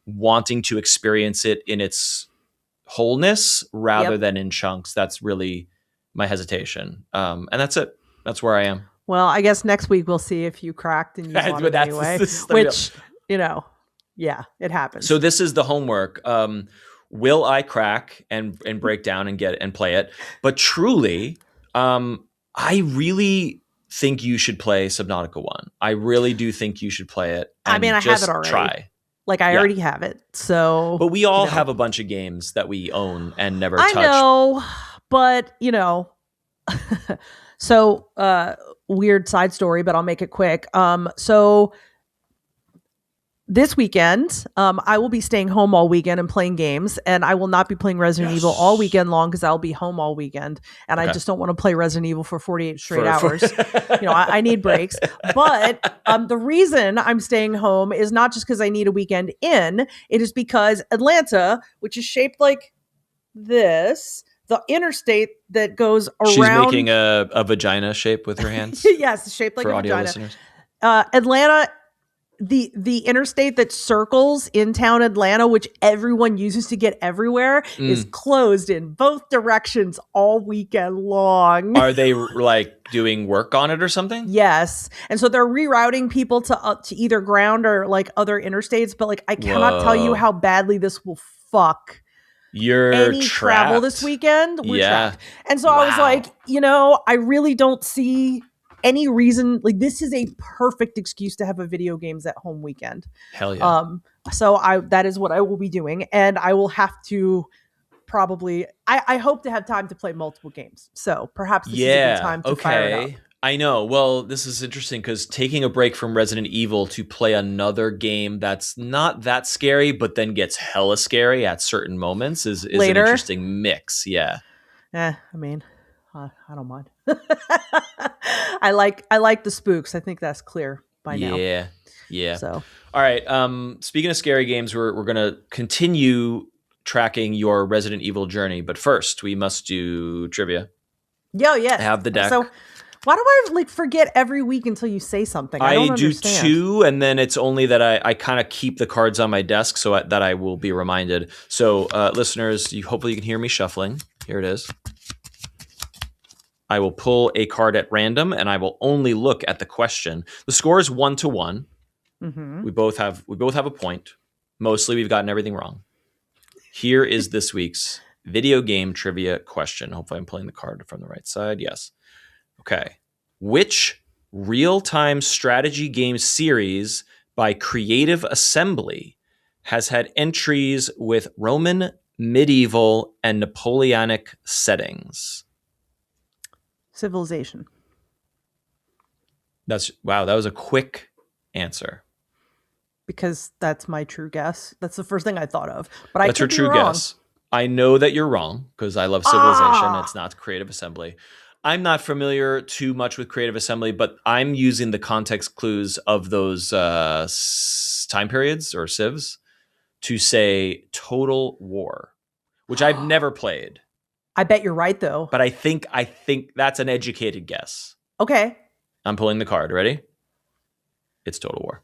wanting to experience it in its wholeness rather than in chunks. That's really my hesitation. And that's it. That's where I am. Well, I guess next week we'll see if you cracked and you want it anyway. Which, it happens. So this is the homework. Will I crack and break down and play it? But truly, I really think you should play Subnautica 1. I really do think you should play it. I mean, I have it already. Try. Like I already have it. So, but we all have a bunch of games that we own and never touch. I know, but so weird side story, but I'll make it quick. So this weekend, I will be staying home all weekend and playing games, and I will not be playing Resident Evil all weekend long because I'll be home all weekend, and I just don't want to play Resident Evil for 48 straight hours. I need breaks. But the reason I'm staying home is not just because I need a weekend in. It is because Atlanta, which is shaped like this, the interstate that goes around. She's making a vagina shape with her hands. Yes, shaped like a vagina. Listeners. Atlanta. The interstate that circles in town Atlanta, which everyone uses to get everywhere, is closed in both directions all weekend long. Are they like doing work on it or something? Yes. And so they're rerouting people to either ground or like other interstates. But like, I cannot tell you how badly this will fuck any travel this weekend. We're trapped. And so I was like, I really don't see any reason. Like, this is a perfect excuse to have a video games at home weekend. Hell yeah. So that is what I will be doing, and I will have to probably I hope to have time to play multiple games. So perhaps this is a good time to fire it up. I know. Well, this is interesting because taking a break from Resident Evil to play another game that's not that scary, but then gets hella scary at certain moments is an Later. interesting mix. Yeah. I mean, I don't mind. I like the spooks. I think that's clear by now. Yeah. Yeah. So, all right. Speaking of scary games, we're gonna continue tracking your Resident Evil journey, but first we must do trivia. yes. I have the deck. So, why do I forget every week until you say something? I don't do understand. too, and then it's only that I kind of keep the cards on my desk so that I will be reminded. So, listeners, hopefully you can hear me shuffling. Here it is. I will pull a card at random, and I will only look at the question. The score is 1-1. Mm-hmm. We both have a point. Mostly, we've gotten everything wrong. Here is this week's video game trivia question. Hopefully, I'm pulling the card from the right side. Yes. Okay. Which real-time strategy game series by Creative Assembly has had entries with Roman, medieval, and Napoleonic settings? Civilization. Wow, that was a quick answer. Because that's my true guess. That's the first thing I thought of. But that's your true guess. I know that you're wrong because I love Civilization. It's not Creative Assembly. I'm not familiar too much with Creative Assembly, but I'm using the context clues of those time periods or civs to say Total War, which I've never played. I bet you're right, though. But I think that's an educated guess. Okay. I'm pulling the card. Ready? It's Total War.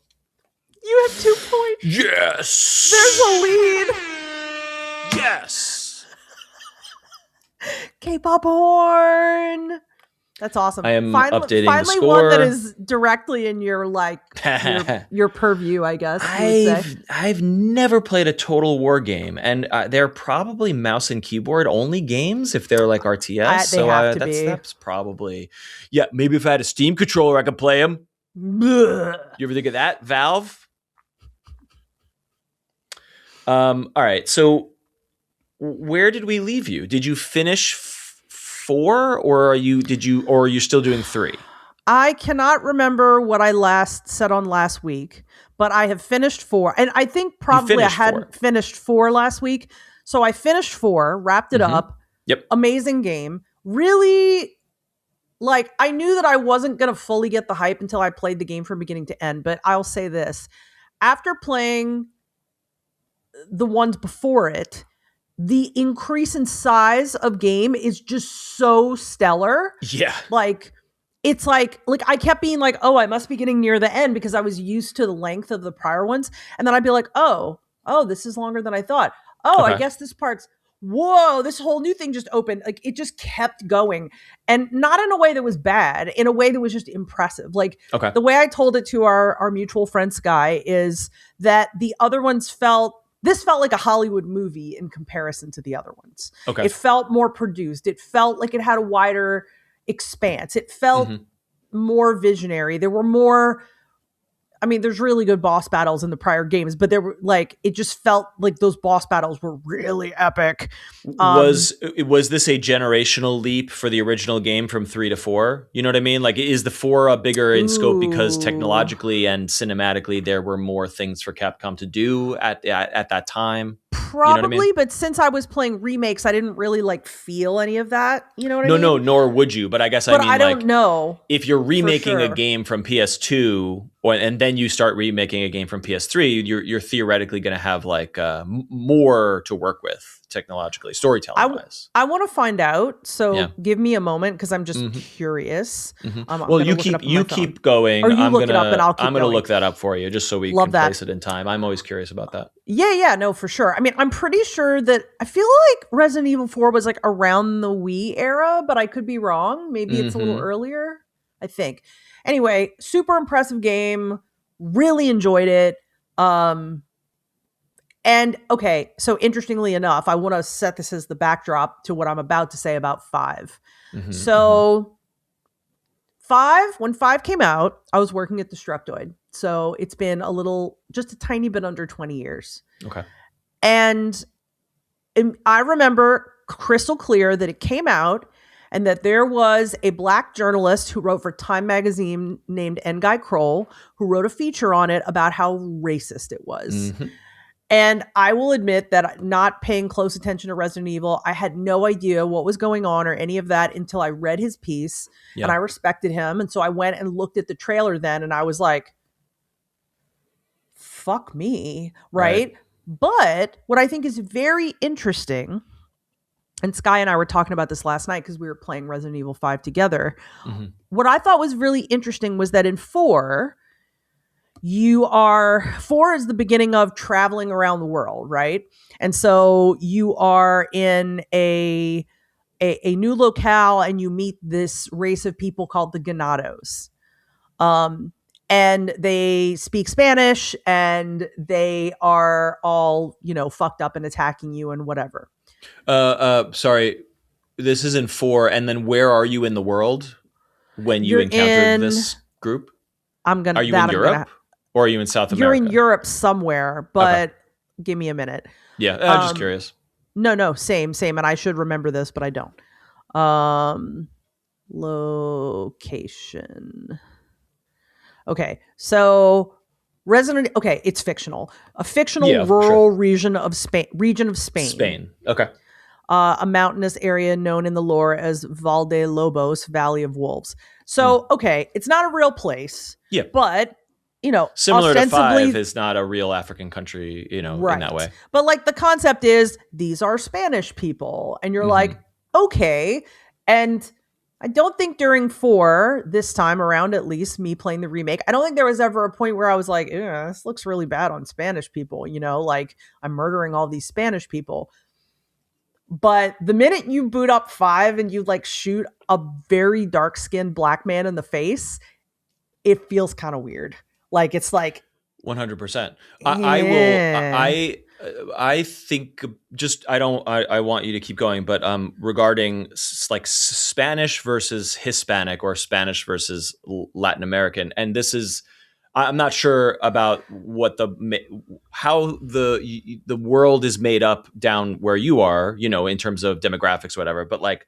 You have 2 points. Yes. There's a lead. Yes. K-pop horn. That's awesome. I am updating the finally score. One that is directly in your your purview, I guess. I've never played a Total War game, and they're probably mouse and keyboard only games if they're like RTS. They have to be. That's probably maybe if I had a Steam controller, I could play them. You ever think of that, Valve? All right. So, where did we leave you? Did you finish 4, or are you still doing 3? I cannot remember what I last said on last week, but I have finished 4, and I think probably I hadn't finished 4 last week. So I finished 4, wrapped it up. Yep. Amazing game. Really, I knew that I wasn't going to fully get the hype until I played the game from beginning to end. But I'll say this: after playing the ones before it, the increase in size of game is just so stellar. Yeah. It's like I kept being like, oh, I must be getting near the end because I was used to the length of the prior ones. And then I'd be like, oh, this is longer than I thought. Oh, okay. I guess this part's, whoa, this whole new thing just opened. It just kept going. And not in a way that was bad, in a way that was just impressive. The way I told it to our mutual friend Sky is that the other ones felt like a Hollywood movie in comparison to the other ones. Okay. It felt more produced. It felt like it had a wider expanse. It felt more visionary. There were more, there's really good boss battles in the prior games, but there were it just felt like those boss battles were really epic. Was this a generational leap for the original game from 3 to 4? You know what I mean? Is the 4 bigger in scope because technologically and cinematically there were more things for Capcom to do at that time? Probably, you know what I mean? But since I was playing remakes, I didn't really feel any of that. You know what I mean? No, nor would you. But I guess I don't know if you're remaking a game from PS2 and then you start remaking a game from PS3, you're theoretically going to have more to work with technologically, storytelling wise. I want to find out. So give me a moment because I'm just curious. Well, you keep going. Or you look it up and I'll keep going. I'm going to look that up for you just so we can place it in time. I'm always curious about that. Yeah, no, for sure. I'm pretty sure that I feel like Resident Evil 4 was around the Wii era, but I could be wrong. Maybe it's a little earlier, I think. Anyway, super impressive game. Really enjoyed it. And okay, so interestingly enough, I want to set this as the backdrop to what I'm about to say about 5. So 5, when 5 came out, I was working at Destructoid. So it's been just a tiny bit under 20 years. Okay. And I remember crystal clear that it came out and that there was a Black journalist who wrote for Time magazine named N. Guy Kroll, who wrote a feature on it about how racist it was. Mm-hmm. And I will admit that not paying close attention to Resident Evil, I had no idea what was going on or any of that until I read his piece, and I respected him. And so I went and looked at the trailer then, and I was like, fuck me, right? But what I think is very interesting, and Sky and I were talking about this last night because we were playing Resident Evil 5 together. Mm-hmm. What I thought was really interesting was that in 4 is the beginning of traveling around the world, right? And so you are in a new locale and you meet this race of people called the Ganados. And they speak Spanish and they are all, fucked up and attacking you and whatever. Sorry, this is in 4. And then where are you in the world when you encountered this group? Are you in Europe? Or are you in South America? You're in Europe somewhere, but give me a minute. Yeah, I'm just curious. No, same. And I should remember this, but I don't. Location. Okay, so it's fictional. A fictional rural region of Spain. Spain, okay. A mountainous area known in the lore as Val de Lobos, Valley of Wolves. So, it's not a real place. Yeah. But similar to 5 is not a real African country, in that way. But like the concept is these are Spanish people, and you're like, okay. And I don't think during 4, this time around, at least me playing the remake, I don't think there was ever a point where I was like, this looks really bad on Spanish people, like I'm murdering all these Spanish people. But the minute you boot up 5 and you like shoot a very dark-skinned black man in the face, it feels kind of weird. Like it's like 100%. I think I want you to keep going, but regarding like Spanish versus Hispanic or Spanish versus Latin American, and this is, I'm not sure about how the world is made up down where you are, in terms of demographics, whatever. But like,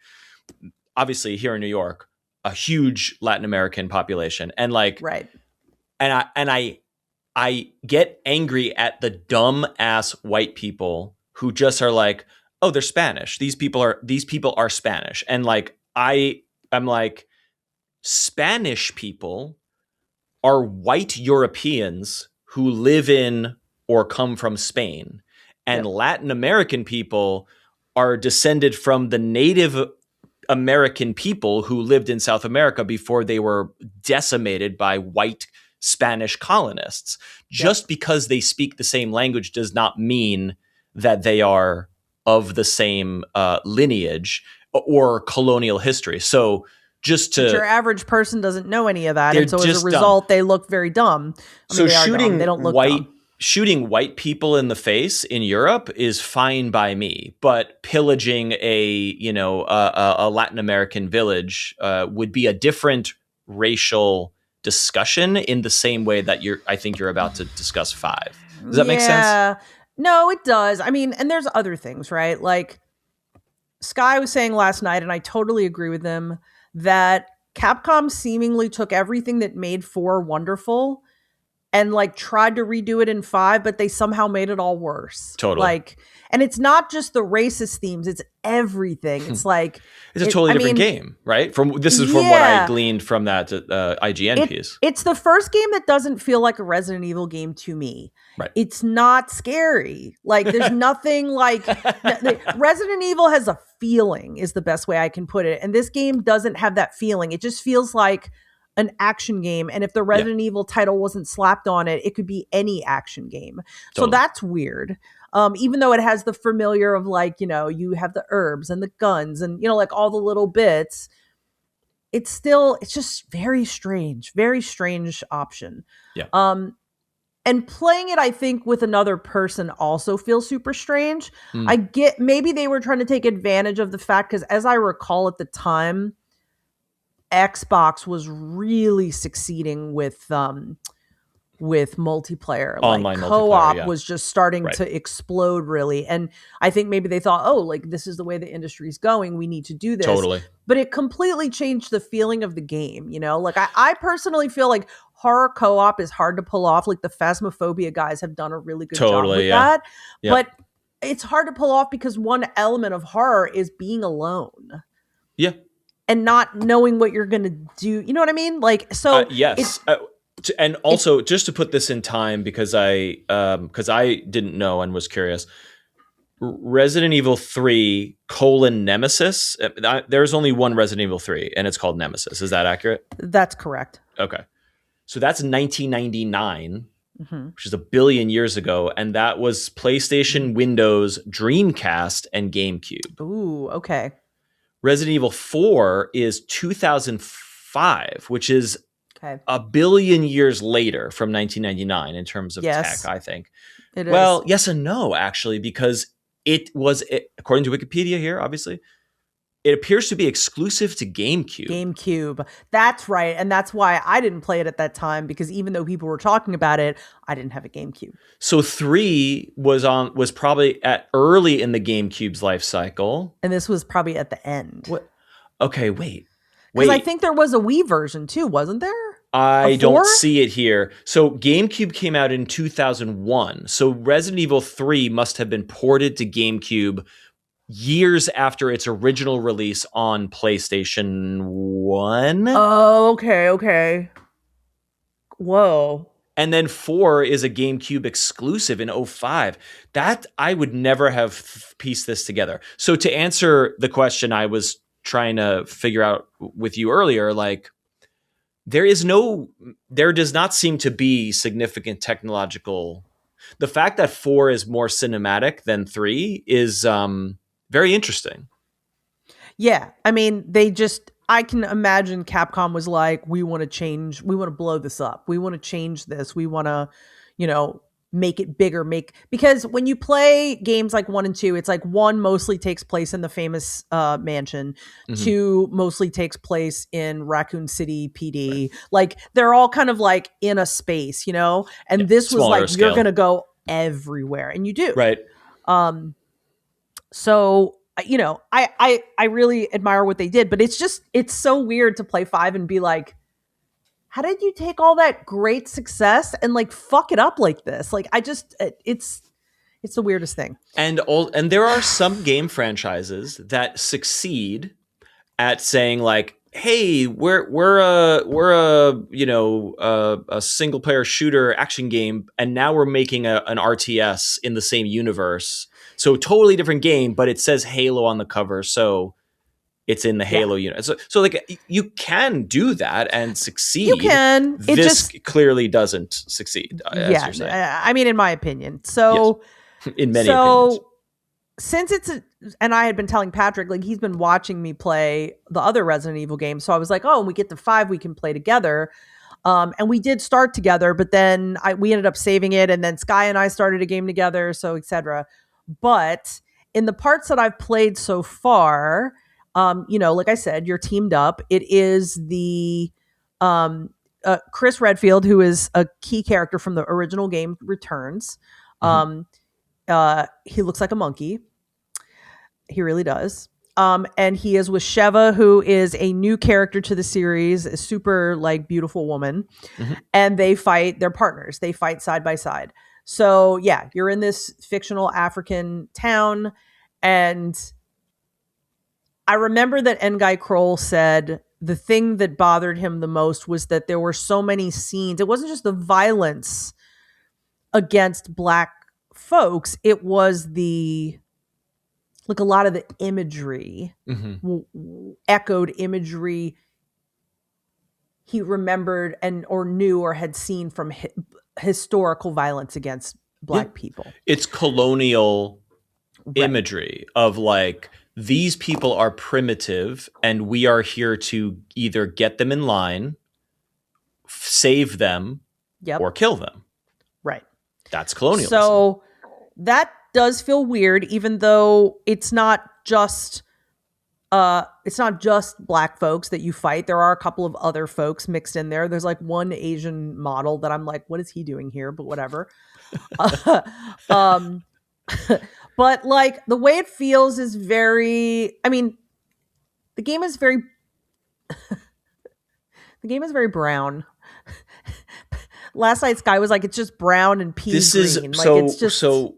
obviously here in New York, a huge Latin American population, and like, right. And I get angry at the dumb ass white people who just are like, oh, they're Spanish. These people are Spanish. And like, I'm like, Spanish people are white Europeans who live in or come from Spain. And Latin American people are descended from the Native American people who lived in South America before they were decimated by white Spanish colonists. Just because they speak the same language does not mean that they are of the same lineage or colonial history. So but your average person doesn't know any of that, and so as a result, they look very dumb. They don't look dumb. Shooting white people in the face in Europe is fine by me, but pillaging a Latin American village would be a different racial discussion in the same way that I think you're about to discuss 5. Does that make sense? No, it does. I mean, and there's other things, right? Like Sky was saying last night, and I totally agree with him, that Capcom seemingly took everything that made 4 wonderful and like tried to redo it in 5, but they somehow made it all worse. Totally. Like, and it's not just the racist themes; it's everything. It's like it's a totally different game, right? From what I gleaned from that IGN piece. It's the first game that doesn't feel like a Resident Evil game to me. Right. It's not scary. Like there's nothing like Resident Evil has a feeling, is the best way I can put it, and this game doesn't have that feeling. It just feels like an action game, and if the Resident Evil title wasn't slapped on it, it could be any action game. Totally. So that's weird. Even though it has the familiar of like, you have the herbs and the guns and, like all the little bits, it's just very strange option. Yeah. And playing it, I think, with another person also feels super strange. I get, maybe they were trying to take advantage of the fact, because as I recall at the time, Xbox was really succeeding with with multiplayer. Online Like multiplayer, co-op yeah. was just starting Right. to explode really. And I think maybe they thought, oh, like this is the way the industry's going. We need to do this. Totally. But it completely changed the feeling of the game, you know? Like I personally feel like horror co-op is hard to pull off. Like the Phasmophobia guys have done a really good job with that. Yeah. But it's hard to pull off because one element of horror is being alone. Yeah. And not knowing what you're going to do. You know what I mean? Like, so yes. And also, just to put this in time, because I didn't know and was curious, Resident Evil 3 : Nemesis. There's only one Resident Evil 3, and it's called Nemesis. Is that accurate? That's correct. Okay. So that's 1999, Mm-hmm. which is a billion years ago, and that was PlayStation, Windows, Dreamcast, and GameCube. Ooh, okay. Resident Evil 4 is 2005, which is Okay. a billion years later from 1999 in terms of Yes. tech, I think. It Well, is. yes and no, actually, because it was, according to Wikipedia here, obviously, it appears to be exclusive to GameCube. GameCube. That's right. And that's why I didn't play it at that time, because even though people were talking about it, I didn't have a GameCube. So 3 was probably at early in the GameCube's life cycle. And this was probably at the end. What? Okay, wait. Because I think there was a Wii version too, wasn't there? I don't see it here. So GameCube came out in 2001. So Resident Evil 3 must have been ported to GameCube years after its original release on PlayStation 1. Oh, okay. Whoa. And then 4 is a GameCube exclusive in 05. That I would never have pieced this together. So to answer the question I was trying to figure out with you earlier, like there does not seem to be significant technological. The fact that 4 is more cinematic than 3 is very interesting. Yeah. I mean, I can imagine Capcom was like, we want to blow this up. We want to change this. We want to, make it bigger, because when you play games like 1 and 2, it's like 1 mostly takes place in the famous mansion. Mm-hmm. 2 mostly takes place in Raccoon City PD. Right. Like they're all kind of like in a space, and this was like, scale. You're going to go everywhere, and you do. Right. So, I really admire what they did, but it's so weird to play 5 and be like, how did you take all that great success and like fuck it up like this? Like, it's the weirdest thing. And there are some game franchises that succeed at saying like, hey, we're a single player shooter action game, and now we're making an RTS in the same universe. So totally different game, but it says Halo on the cover, so it's in the Halo unit. So like you can do that and succeed. You can. This clearly doesn't succeed. As you're saying. I mean, in my opinion. So yes. In many opinions. Since and I had been telling Patrick, like he's been watching me play the other Resident Evil games. So I was like, oh, when we get to 5, we can play together. And we did start together, but then we ended up saving it. And then Sky and I started a game together, so etc. But in the parts that I've played so far, like I said, you're teamed up. It is the Chris Redfield, who is a key character from the original game, returns. He looks like a monkey. He really does. And he is with Sheva, who is a new character to the series, a super like beautiful woman. Mm-hmm. And they're partners. They fight side by side. So yeah, you're in this fictional African town, and I remember that Nguy Kroll said the thing that bothered him the most was that there were so many scenes. It wasn't just the violence against Black folks. It was a lot of the imagery, echoed imagery he remembered or knew or had seen from historical violence against Black people. It's colonial imagery of like, these people are primitive and we are here to either get them in line, save them, or kill them. Right. That's colonialism. So that does feel weird, even though it's not just it's not just black folks that you fight. There are a couple of other folks mixed in there. There's like one Asian model that I'm like, what is he doing here? But whatever. um, but like the way it feels is very, I mean, the game is very, the game is very brown. Last night Sky was like, it's just brown and pea This green. is Like it's just so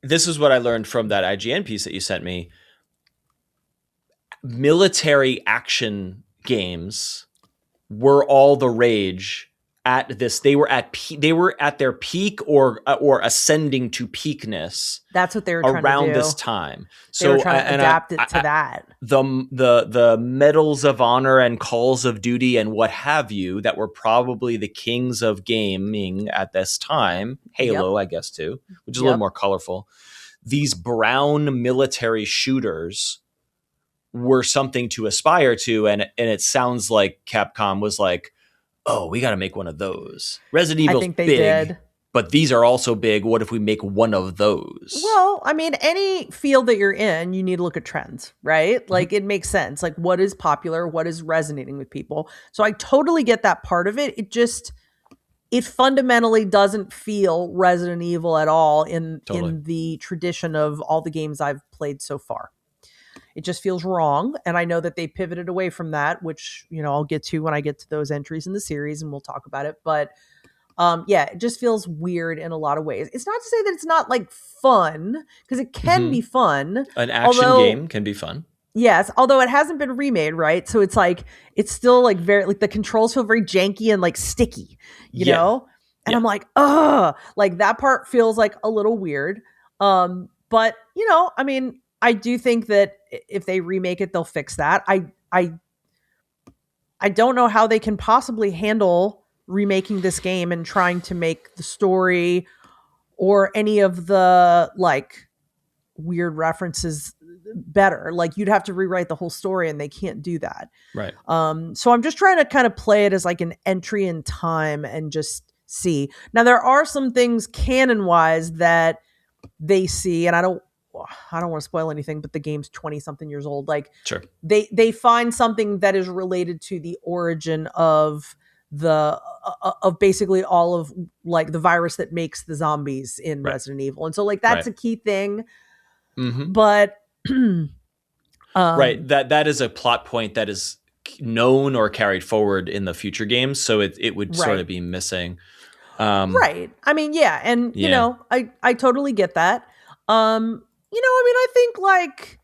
this is what I learned from that IGN piece that you sent me. Military action games were all the rage at this. They were at their peak or ascending to peakness. That's what they were trying around to do. this time. They were trying to adapt it to that. The Medals of Honor and Calls of Duty and what have you that were probably the kings of gaming at this time. Halo, I guess too, which is a little more colorful. These brown military shooters were something to aspire to, and it sounds like Capcom was like, oh, we got to make one of those. Resident Evil's I think they big, did. but these are also big. What if we make one of those? Well, I mean, any field that you're in, you need to look at trends, right? Like it makes sense. Like what is popular, what is resonating with people. So I totally get that part of it. It fundamentally doesn't feel Resident Evil at all in the tradition of all the games I've played so far. It just feels wrong. And I know that they pivoted away from that, which, I'll get to when I get to those entries in the series and we'll talk about it. But it just feels weird in a lot of ways. It's not to say that it's not like fun, because it can be fun. An action game can be fun. Yes, although it hasn't been remade, right? So it's like, it's still like very, like the controls feel very janky and like sticky, you know? And I'm like, like that part feels like a little weird. But I mean, I do think that if they remake it, they'll fix that. I don't know how they can possibly handle remaking this game and trying to make the story or any of the like weird references better. Like you'd have to rewrite the whole story and they can't do that. Right. So I'm just trying to kind of play it as like an entry in time and just see. Now there are some things canon wise that they see, and I don't want to spoil anything, but the game's 20 something years old. Like sure. They find something that is related to the origin of of basically all of like the virus that makes the zombies in Resident Evil. And so like, that's a key thing, but right. That is a plot point that is known or carried forward in the future games. So it would sort of be missing. Right. I mean, yeah. And I totally get that. I mean, I think like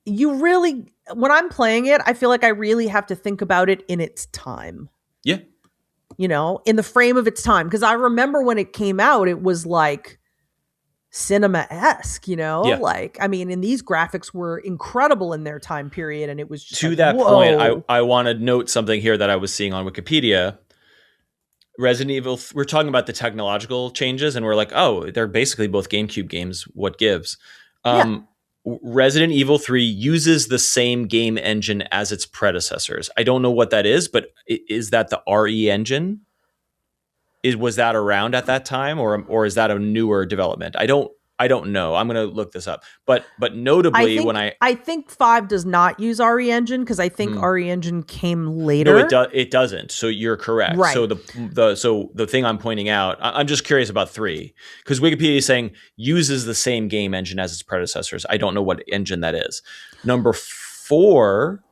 you really, when I'm playing it, I feel like I really have to think about it in its time. Yeah. In the frame of its time. Because I remember when it came out, it was like cinema-esque, like, I mean, and these graphics were incredible in their time period. And it was just to like, that whoa. point, I want to note something here that I was seeing on Wikipedia. Resident Evil, we're talking about the technological changes and we're like, oh, they're basically both GameCube games. What gives? Resident Evil 3 uses the same game engine as its predecessors. I don't know what that is, but is that the RE engine? Was that around at that time, or is that a newer development? I don't know. I'm going to look this up. But notably, I think 5 does not use RE Engine, because I think RE Engine came later. No, it doesn't. So you're correct. Right. So the thing I'm pointing out, I'm just curious about 3, because Wikipedia is saying uses the same game engine as its predecessors. I don't know what engine that is. Number 4.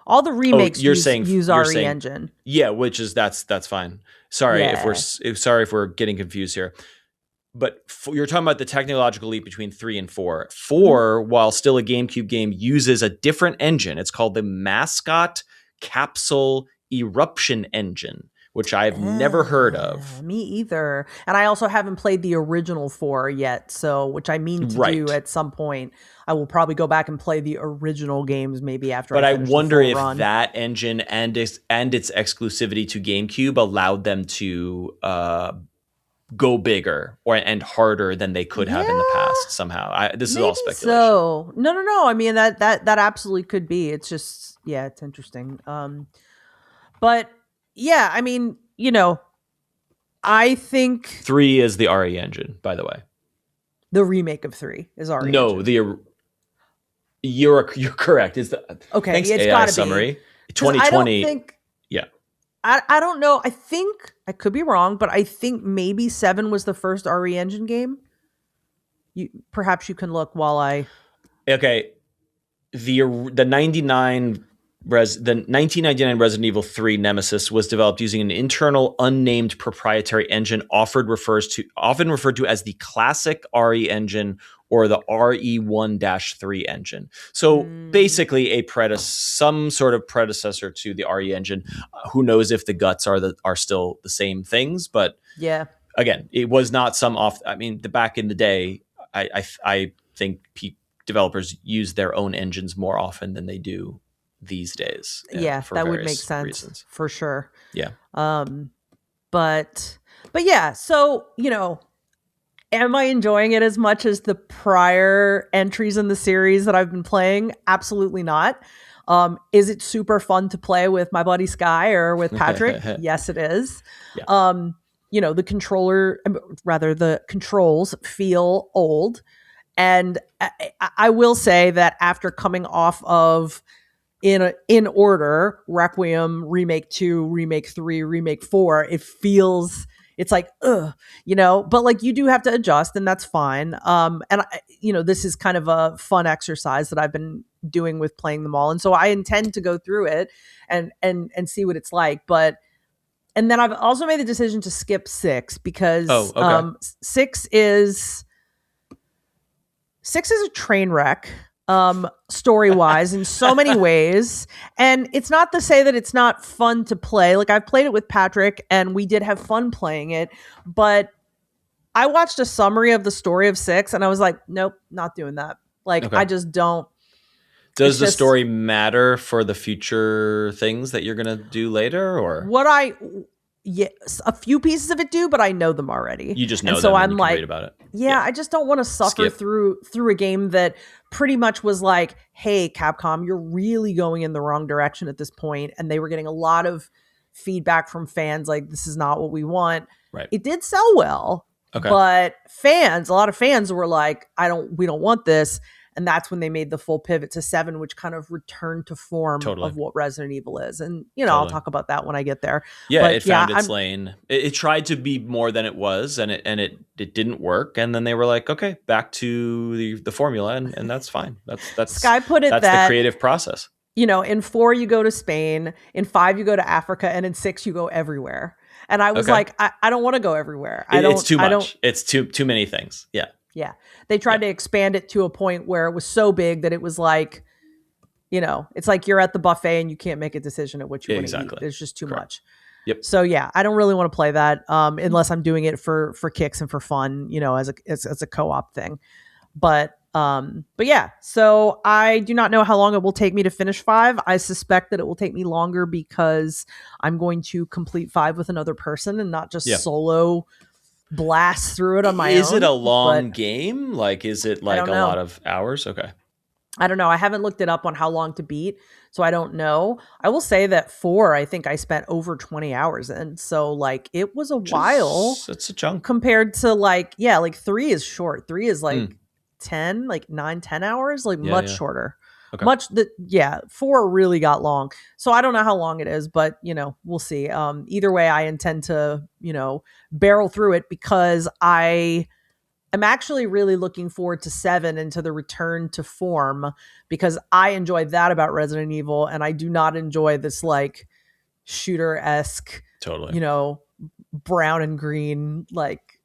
All the remakes use RE saying, Engine. Yeah, which is that's fine. Sorry if we're getting confused here. But you're talking about the technological leap between 3 and 4. 4, while still a GameCube game, uses a different engine. It's called the Mascot Capsule Eruption Engine, which I've never heard of. Me either. And I also haven't played the original 4 yet, so which I mean to do at some point. I will probably go back and play the original games maybe after. But I wonder if run. that engine and its exclusivity to GameCube allowed them to go bigger and harder than they could have in the past somehow. This is all speculation. So no. I mean that absolutely could be. It's just it's interesting. But yeah, I mean, I think 3 is the RE engine, by the way. The remake of 3 is RE No, Engine. you're correct. Is the Okay, thanks it's AI got to be. summary Because I don't 2020? think, Yeah. I don't know. I think, I could be wrong, but I think maybe 7 was the first RE Engine game. Perhaps you can look while I. Okay. The 1999 Resident Evil 3 Nemesis was developed using an internal unnamed proprietary engine often referred to as the classic RE engine or the RE1-3 engine. So basically some sort of predecessor to the RE engine. Who knows if the guts are still the same things, but Yeah. again, it was not some off. I mean, back in the day, I think developers use their own engines more often than they do these days. Yeah, For that would make various sense reasons. for sure. Yeah. But yeah, so, am I enjoying it as much as the prior entries in the series that I've been playing? Absolutely not. Is it super fun to play with my buddy Sky or with Patrick? Yes, it is. Yeah. The controls feel old. And I will say that after coming off of in order, Requiem, Remake 2, Remake 3, Remake 4, it's like, ugh, but like you do have to adjust and that's fine. This is kind of a fun exercise that I've been doing with playing them all. And so I intend to go through it and see what it's like. And then I've also made the decision to skip 6 because 6 is a train wreck, story wise in so many ways. And it's not to say that it's not fun to play. Like I've played it with Patrick and we did have fun playing it, but I watched a summary of the story of 6 and I was like, nope, not doing that. Like I just don't. Does the story matter for the future things that you're going to do later, or yes, a few pieces of it do, but I know them already. You just know and them so and I'm you can like, read about it. Yeah, I just don't want to suffer through a game that pretty much was like, hey, Capcom, you're really going in the wrong direction at this point. And they were getting a lot of feedback from fans like, this is not what we want. Right. It did sell well, but a lot of fans were like, we don't want this. And that's when they made the full pivot to 7, which kind of returned to form of what Resident Evil is. And, I'll talk about that when I get there. Yeah, but it found its lane. It tried to be more than it was, and it didn't work. And then they were like, okay, back to the formula, and that's fine. That's Sky put it that's the creative process. In 4, you go to Spain. In 5, you go to Africa. And in 6, you go everywhere. And I was like, I don't want to go everywhere. It's too much. It's too many things. Yeah. Yeah. They tried to expand it to a point where it was so big that it was like, it's like you're at the buffet and you can't make a decision at what you want to eat. There's just too much. Yep. So yeah, I don't really want to play that unless I'm doing it for kicks and for fun, as a co-op thing. But yeah, so I do not know how long it will take me to finish 5. I suspect that it will take me longer because I'm going to complete 5 with another person and not just solo blast through it on my own. Is it a long game? Like, is it like a lot of hours? Okay. I don't know. I haven't looked it up on how long to beat, so I don't know. I will say that 4, I think I spent over 20 hours in. So like it was a while. It's a chunk. Compared to 3 is short. 3 is 10, 9-10 hours, much shorter. Okay. 4 really got long. So I don't know how long it is, but we'll see. Either way, I intend to, barrel through it because I'm actually really looking forward to 7 and to the return to form because I enjoy that about Resident Evil. And I do not enjoy this shooter-esque, brown and green,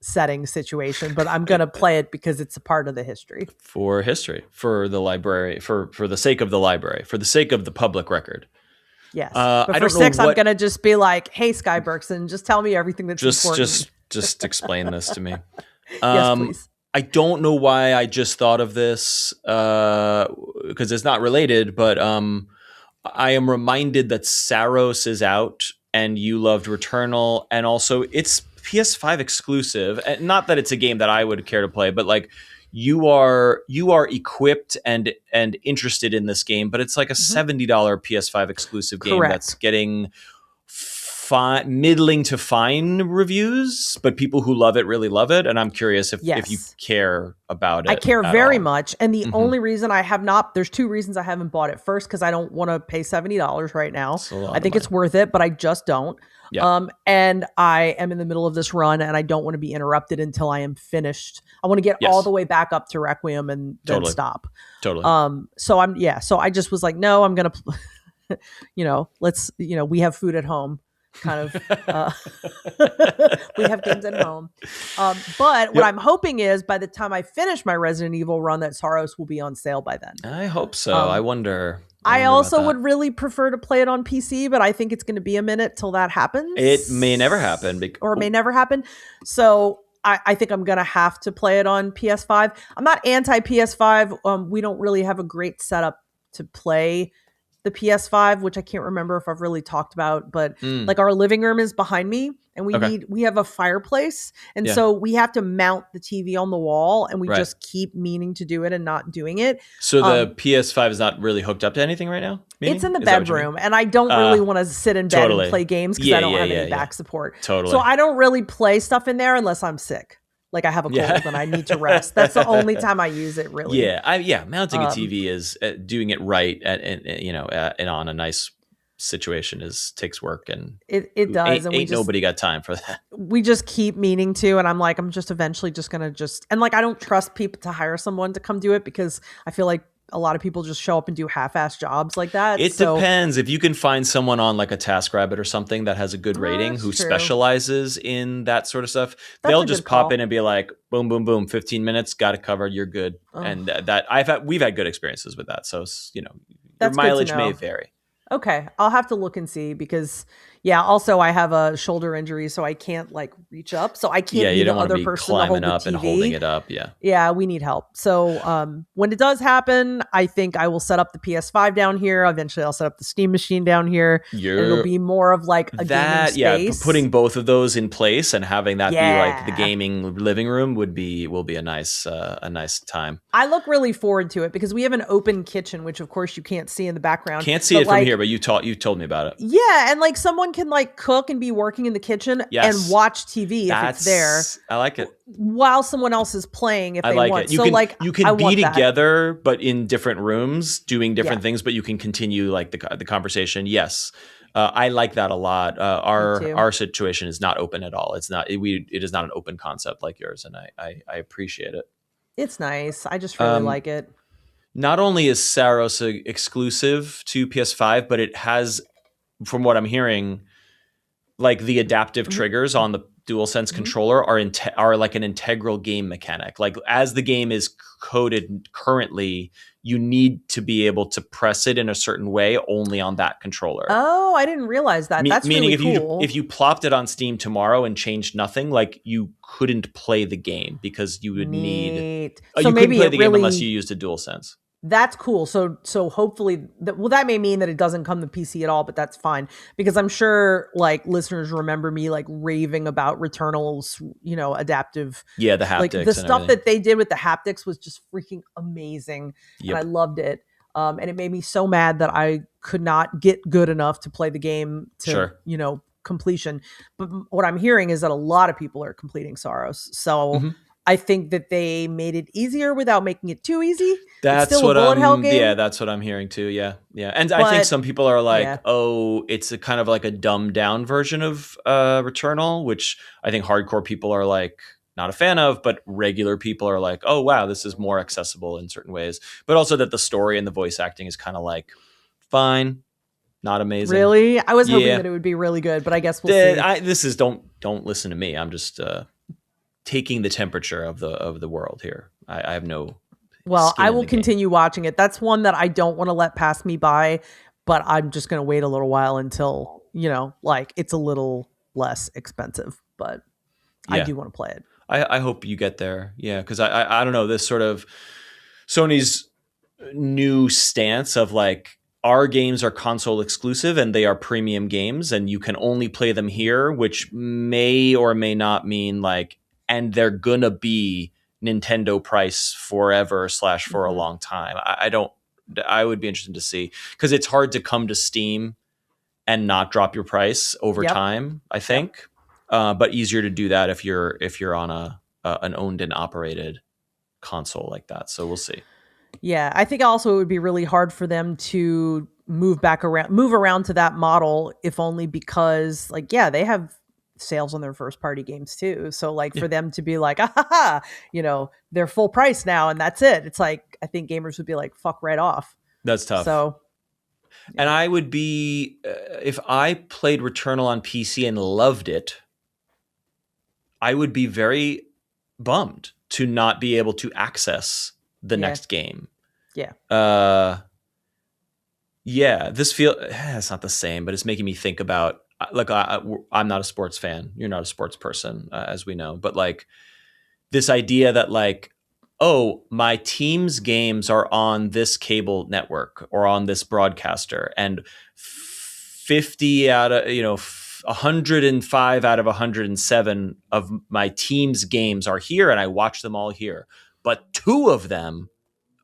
setting situation, but I'm going to play it because it's a part of the history. For the library, for the sake of the library, for the sake of the public record. Yes. But for 6, I'm going to just be like, hey, Sky Berkson, just tell me everything that's important. Just explain this to me. Yes, please. I don't know why I just thought of this because it's not related, but I am reminded that Saros is out and you loved Returnal, and also it's PS5 exclusive. And not that it's a game that I would care to play, but you are equipped and interested in this game, but it's like a $70 PS5 exclusive game that's getting middling to fine reviews, but people who love it really love it. And I'm curious if you Yes. care about it. I care at very all. much. And the only reason I have not, there's two reasons I haven't bought it. First, because I don't want to pay $70 right now. It's a lot I of think money. it's worth it, but I just don't. Yeah. And I am in the middle of this run and I don't want to be interrupted until I am finished. I want to get all Yes. the way back up to Requiem and then Totally. stop. Totally. So I just was like, no, I'm going to, we have food at home. Kind of we have games at home, but what I'm hoping is by the time I finish my Resident Evil run that Saros will be on sale by then. I hope so. I wonder I also about that. would really prefer to play it on PC, but I think it's going to be a minute till that happens. It may never happen. Or it may never happen. So I think I'm going to have to play it on PS5. I'm not anti PS5. We don't really have a great setup to play the PS5, which I can't remember if I've really talked about, but like our living room is behind me and we have a fireplace. And so we have to mount the TV on the wall and we just keep meaning to do it and not doing it. So the PS5 is not really hooked up to anything right now? Meaning? It's in the bedroom and I don't really want to sit in bed and play games because I don't have any back support. Totally. So I don't really play stuff in there unless I'm sick. Like I have a cold and I need to rest. That's the only time I use it, really. Yeah. Mounting a TV is doing it right, and on a nice situation takes work, and it does. Ain't nobody got time for that. We just keep meaning to, and I'm like, I'm just eventually just gonna and like I don't trust people to hire someone to come do it because I feel like a lot of people just show up and do half-ass jobs like that. It depends. If you can find someone on like a TaskRabbit or something that has a good rating who specializes in that sort of stuff, they'll just pop in and be like, boom, boom, boom, 15 minutes, got it covered, you're good. And we've had good experiences with that. So, your mileage may vary. Okay, I'll have to look and see because, also I have a shoulder injury, so I can't like reach up. So I can't be the other person to hold the TV. And holding it up. Yeah, we need help. So when it does happen, I think I will set up the PS5 down here. Eventually, I'll set up the Steam machine down here. And it'll be more of like a gaming space. Yeah, putting both of those in place and having that be like the gaming living room will be a nice time. I look really forward to it because we have an open kitchen, which of course you can't see in the background. Can't see it from here, but you told me about it. Yeah, and like someone can like cook and be working in the kitchen and watch TV if it's there. I like it. While someone else is playing if they want. You can be together but in different rooms doing different things, but you can continue like the conversation. Yes. I like that a lot. Our situation is not open at all. It is not an open concept like yours, and I appreciate it. It's nice. I just really like it. Not only is Saros exclusive to PS5, but it has, from what I'm hearing, like the adaptive triggers on the DualSense controller are like an integral game mechanic. Like as the game is coded currently, you need to be able to press it in a certain way only on that controller. Oh, I didn't realize that. That's meaning really cool. if you plopped it on Steam tomorrow and changed nothing, like you couldn't play the game because you would need. So you couldn't play the game unless you used a DualSense. That's cool. So hopefully, that may mean that it doesn't come to PC at all, but that's fine because I'm sure like listeners remember me like raving about Returnal's, adaptive. Yeah, the haptics. Like the stuff that they did with the haptics was just freaking amazing, and I loved it. And it made me so mad that I could not get good enough to play the game to completion. But what I'm hearing is that a lot of people are completing Saros. So. I think that they made it easier without making it too easy. That's it's still a bullet hell game. Yeah, that's what I'm hearing too. Yeah. And I think some people are like, it's a kind of like a dumbed down version of Returnal, which I think hardcore people are like not a fan of, but regular people are like, oh wow, this is more accessible in certain ways. But also that the story and the voice acting is kind of like fine, not amazing. Really? I was hoping that it would be really good, but I guess we'll see. Don't listen to me. I'm just taking the temperature of the world here. I have no. Well, I will continue watching it. That's one that I don't want to let pass me by, but I'm just going to wait a little while until, like it's a little less expensive, but I do want to play it. I hope you get there. Yeah. Cause I don't know, this sort of Sony's new stance of like, our games are console exclusive and they are premium games and you can only play them here, which may or may not mean like, and they're gonna be Nintendo price forever / for a long time. I would be interested to see because it's hard to come to Steam and not drop your price over Yep. time, I think. But easier to do that if you're on an owned and operated console like that. So we'll see. Yeah, I think also it would be really hard for them to move around to that model, if only because, like, yeah, they have sales on their first party games too. So like Yeah, for them to be like, ah, ha, ha, they're full price now and that's it. It's like I think gamers would be like, fuck right off. that's tough. So And yeah, I would be if I played Returnal on PC and loved it, I would be very bummed to not be able to access the yeah, next game. yeah. Yeah, it's not the same, but it's making me think about like I'm not a sports fan. You're not a sports person, as we know, but like this idea that like, oh, my team's games are on this cable network or on this broadcaster, and 50 out of 105 out of 107 of my team's games are here, and I watch them all here, but two of them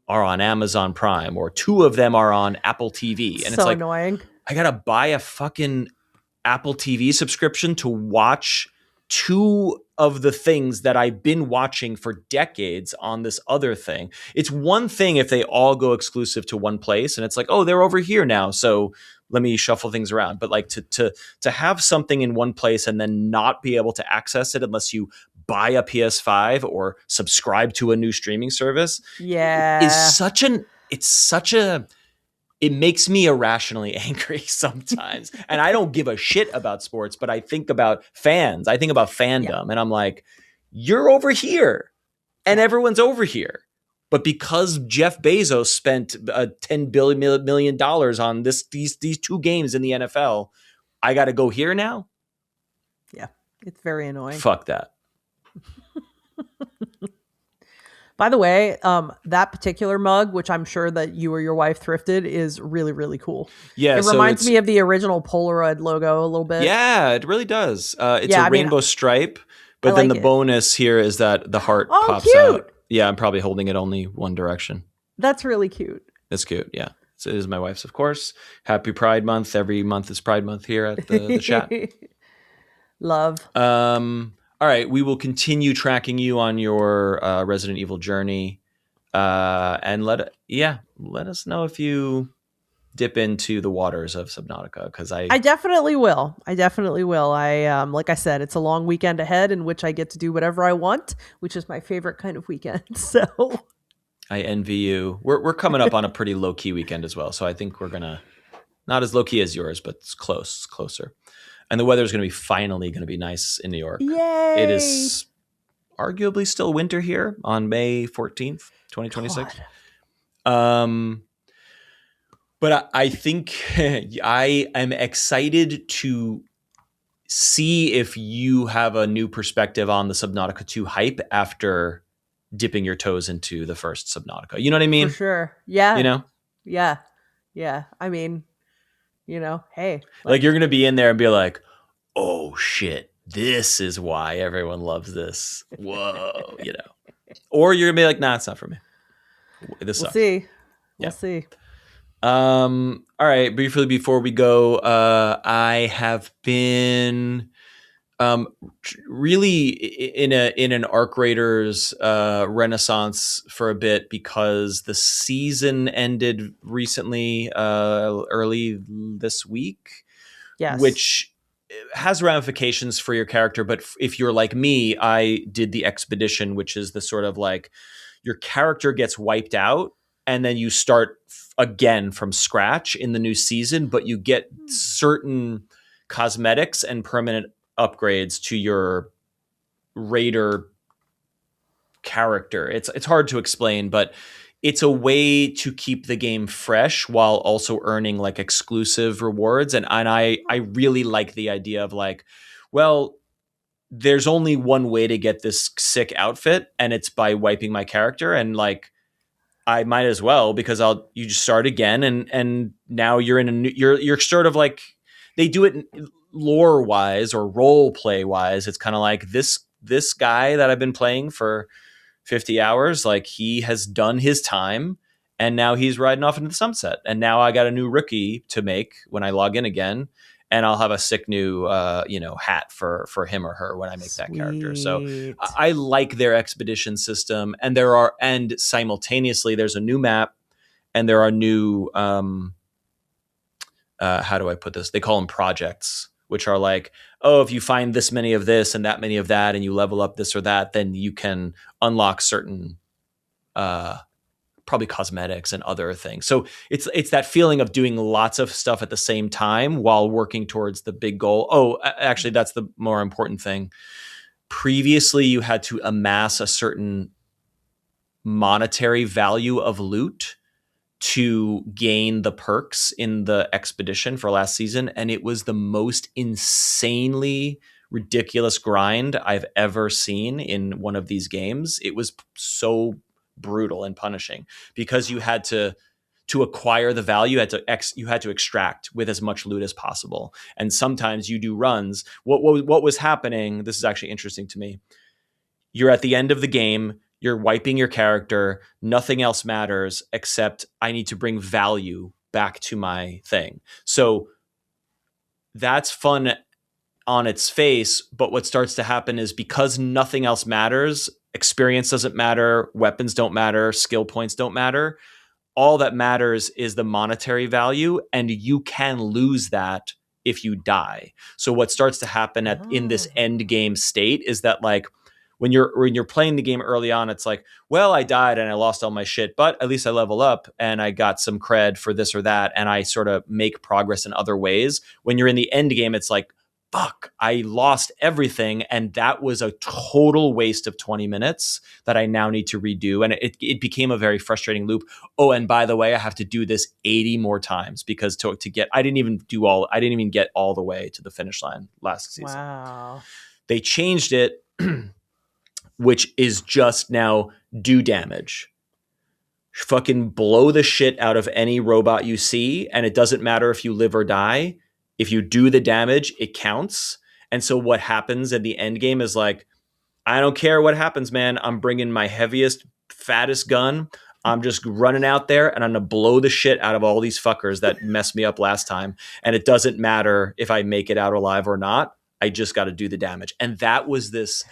are on Amazon Prime or two of them are on Apple TV. And it's So like, annoying. I got to buy a fucking Apple TV subscription to watch two of the things that I've been watching for decades on this other thing. It's one thing if they all go exclusive to one place and it's like, oh, they're over here now, so let me shuffle things around. But like to have something in one place and then not be able to access it unless you buy a PS5 or subscribe to a new streaming service is Yeah. it makes me irrationally angry sometimes. And I don't give a shit about sports, but I think about fans. I think about fandom. Yeah. And I'm like, you're over here and Yeah. everyone's over here. But because Jeff Bezos spent $10 million on these two games in the NFL, I got to go here now? Yeah. It's very annoying. Fuck that. By the way, that particular mug, which I'm sure that you or your wife thrifted, is really, really cool. Yeah, It reminds me of the original Polaroid logo a little bit. Yeah, it really does. It's a rainbow stripe, but then the bonus here is that the heart pops cute. out. Yeah, I'm probably holding it only one direction. That's really cute. It's cute, yeah. So it is my wife's, of course. Happy Pride Month. Every month is Pride Month here at the chat. Love. All right, we will continue tracking you on your Resident Evil journey, and let us know if you dip into the waters of Subnautica, because I definitely will. I like I said, it's a long weekend ahead in which I get to do whatever I want, which is my favorite kind of weekend. So I envy you. We're coming up on a pretty low key weekend as well, so I think we're gonna not as low key as yours, but it's closer. And the weather is going to be nice in New York. Yay! It is arguably still winter here on May 14th, 2026. God. But I think I am excited to see if you have a new perspective on the Subnautica 2 hype after dipping your toes into the first Subnautica. You know what I mean? For sure. Yeah. You know? Yeah. Yeah. I mean, hey. Like you're going to be in there and be like, oh shit, this is why everyone loves this. Whoa, Or you're going to be like, nah, it's not for me. This sucks. We'll see. All right, briefly before we go, I have been really in an Arc Raiders renaissance for a bit, because the season ended recently, early this week. Yes. Which has ramifications for your character, but if you're like me, I did the expedition, which is the sort of like your character gets wiped out and then you start again from scratch in the new season, but you get certain cosmetics and permanent upgrades to your raider character. It's hard to explain, but it's a way to keep the game fresh while also earning like exclusive rewards. And I really like the idea of like, well, there's only one way to get this sick outfit, and it's by wiping my character. And like, I might as well, because you just start again, and now you're in a new, you're sort of like, they do it lore wise or role play wise. It's kind of like this guy that I've been playing for 50 hours, like he has done his time and now he's riding off into the sunset. And now I got a new rookie to make when I log in again, and I'll have a sick new hat for him or her when I make that character. So I like their expedition system, and simultaneously there's a new map, and there are new how do I put this? They call them projects, which are like, oh, if you find this many of this and that many of that, and you level up this or that, then you can unlock certain probably cosmetics and other things. So it's that feeling of doing lots of stuff at the same time while working towards the big goal. Oh, actually, that's the more important thing. Previously, you had to amass a certain monetary value of loot to gain the perks in the expedition for last season, and it was the most insanely ridiculous grind I've ever seen in one of these games. It was so brutal and punishing because you had to acquire the value, you had to extract with as much loot as possible. And sometimes you do runs. What was happening, this is actually interesting to me. You're at the end of the game, you're wiping your character, nothing else matters except I need to bring value back to my thing. So that's fun on its face, but what starts to happen is because nothing else matters, experience doesn't matter, weapons don't matter, skill points don't matter. All that matters is the monetary value, and you can lose that if you die. So what starts to happen in this end game state is that, like, when you're playing the game early on, it's like, well, I died and I lost all my shit, but at least I level up and I got some cred for this or that, and I sort of make progress in other ways. When you're in the end game, it's like, fuck, I lost everything, and that was a total waste of 20 minutes that I now need to redo. And it became a very frustrating loop. Oh, and by the way, I have to do this 80 more times because to get, I didn't even get all the way to the finish line last season. Wow. They changed it, which is just now do damage. Fucking blow the shit out of any robot you see, and it doesn't matter if you live or die. If you do the damage, it counts. And so what happens at the end game is like, I don't care what happens, man. I'm bringing my heaviest, fattest gun. I'm just running out there and I'm going to blow the shit out of all these fuckers that messed me up last time. And it doesn't matter if I make it out alive or not. I just got to do the damage. And that was this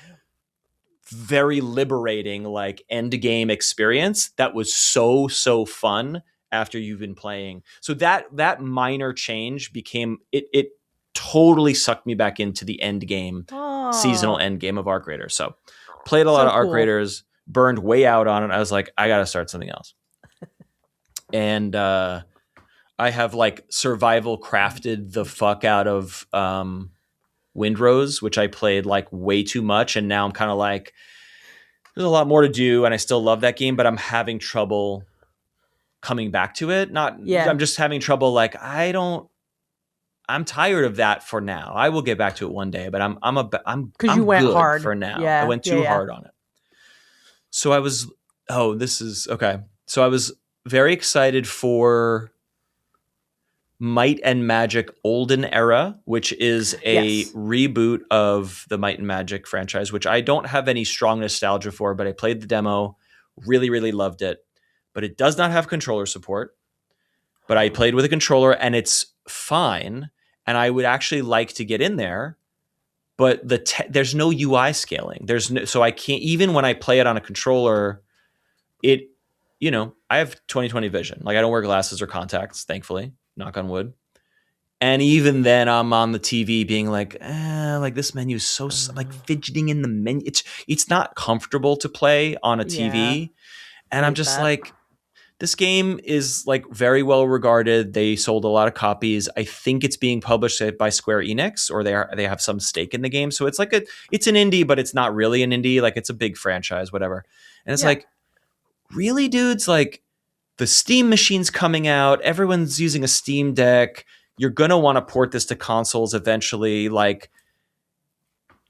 very liberating, like, end game experience that was so fun after you've been playing. So that minor change became it totally sucked me back into the end game, seasonal end game of Arc Raiders. So played a lot of Arc Raiders, burned way out on it. I was like, I got to start something else. And I have, like, survival crafted the fuck out of Windrose, which I played, like, way too much. And now I'm kind of like, there's a lot more to do, and I still love that game, but I'm having trouble coming back to it. I'm just having trouble. Like, I'm tired of that for now. I will get back to it one day, but I'm because you went hard for now. Yeah, I went too hard on it. So I was, this is okay. So I was very excited for Might and Magic Olden Era, which is a reboot of the Might and Magic franchise, which I don't have any strong nostalgia for, but I played the demo, really, really loved it. But it does not have controller support. But I played with a controller and it's fine. And I would actually like to get in there, but there's no UI scaling. So I can't, even when I play it on a controller, I have 20/20 vision. Like, I don't wear glasses or contacts, thankfully. Knock on wood. And even then, I'm on the TV being like, like, this menu is so like fidgeting in the menu. It's not comfortable to play on a TV. And I'm just like, this game is, like, very well regarded. They sold a lot of copies. I think it's being published by Square Enix, or they have some stake in the game. So it's like it's an indie, but it's not really an indie. Like, it's a big franchise, whatever. And it's like, really, dudes? Like, the Steam machine's coming out. Everyone's using a Steam Deck. You're going to want to port this to consoles eventually. Like,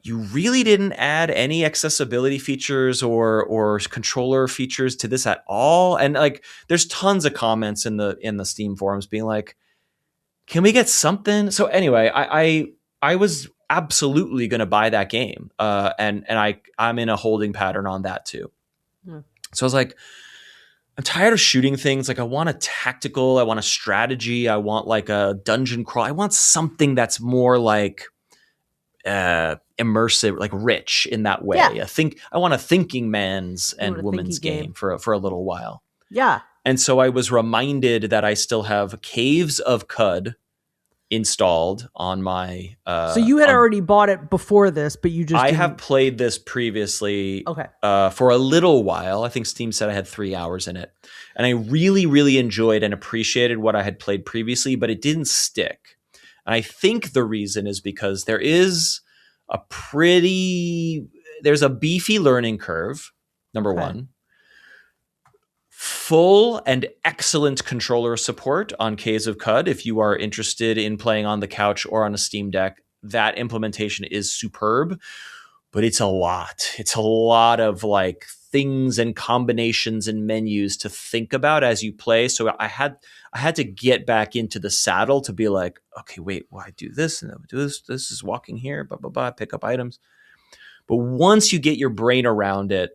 you really didn't add any accessibility features or controller features to this at all. And, like, there's tons of comments in the Steam forums being like, can we get something? So anyway, I was absolutely going to buy that game. And I'm in a holding pattern on that too. So I was like, I'm tired of shooting things. Like I want a tactical, I want a strategy, I want like a dungeon crawl. I want something that's more like immersive, like rich in that way. Yeah. I want a thinking man's You and want a thinky woman's game game. for a little while. Yeah. And so I was reminded that I still have Caves of Qud installed on my So you had already bought it before this, but you just I didn't... have played this previously Okay. For a little while. I think Steam said I had 3 hours in it. And I really, really enjoyed and appreciated what I had played previously, but it didn't stick. And I think the reason is because there's a beefy learning curve, number one. Full and excellent controller support on Caves of Qud. If you are interested in playing on the couch or on a Steam Deck, that implementation is superb, but it's a lot. It's a lot of like things and combinations and menus to think about as you play. So I had to get back into the saddle to be like, okay, wait, well, I do this and I do this. This is walking here, blah, blah, blah, pick up items. But once you get your brain around it,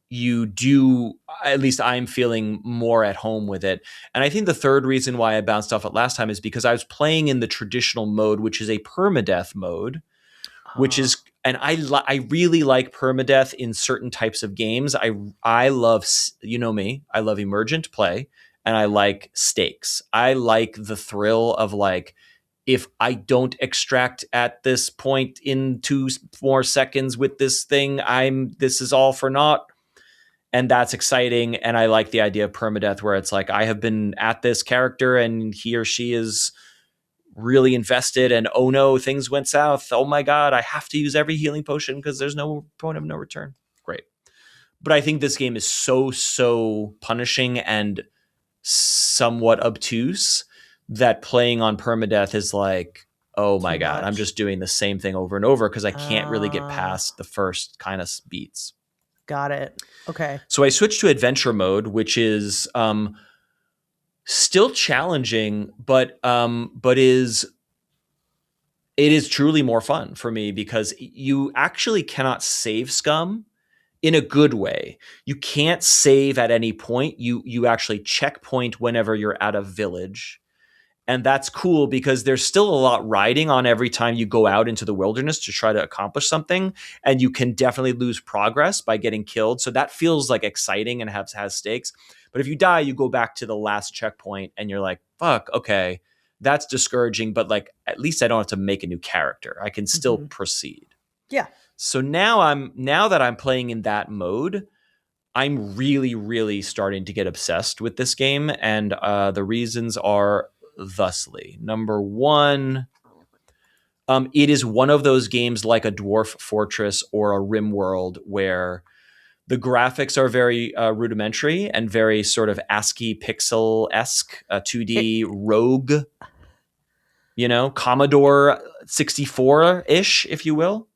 you do, at least I'm feeling more at home with it. And I think the third reason why I bounced off it last time is because I was playing in the traditional mode, which is a permadeath mode, which is, and I really like permadeath in certain types of games. I love, you know me, I love emergent play and I like stakes. I like the thrill of like, if I don't extract at this point in 2 more seconds with this thing, this is all for naught. And that's exciting. And I like the idea of permadeath where it's like, I have been at this character and he or she is really invested and oh no, things went south. Oh my God, I have to use every healing potion because there's no point of no return. Great. But I think this game is so punishing and somewhat obtuse that playing on permadeath is like, oh my God, I'm just doing the same thing over and over because I can't really get past the first kind of beats. Got it. Okay. So I switched to adventure mode, which is still challenging, but it is truly more fun for me because you actually cannot save scum in a good way. You can't save at any point. You actually checkpoint whenever you're at a village. And that's cool because there's still a lot riding on every time you go out into the wilderness to try to accomplish something. And you can definitely lose progress by getting killed. So that feels like exciting and has stakes. But if you die, you go back to the last checkpoint and you're like, fuck, okay, that's discouraging. But like, at least I don't have to make a new character. I can still proceed. Yeah. So now that I'm playing in that mode, I'm really, really starting to get obsessed with this game. And the reasons are thusly. Number one, it is one of those games like a Dwarf Fortress or a RimWorld where the graphics are very rudimentary and very sort of ASCII pixel-esque, 2D rogue, Commodore 64-ish, if you will.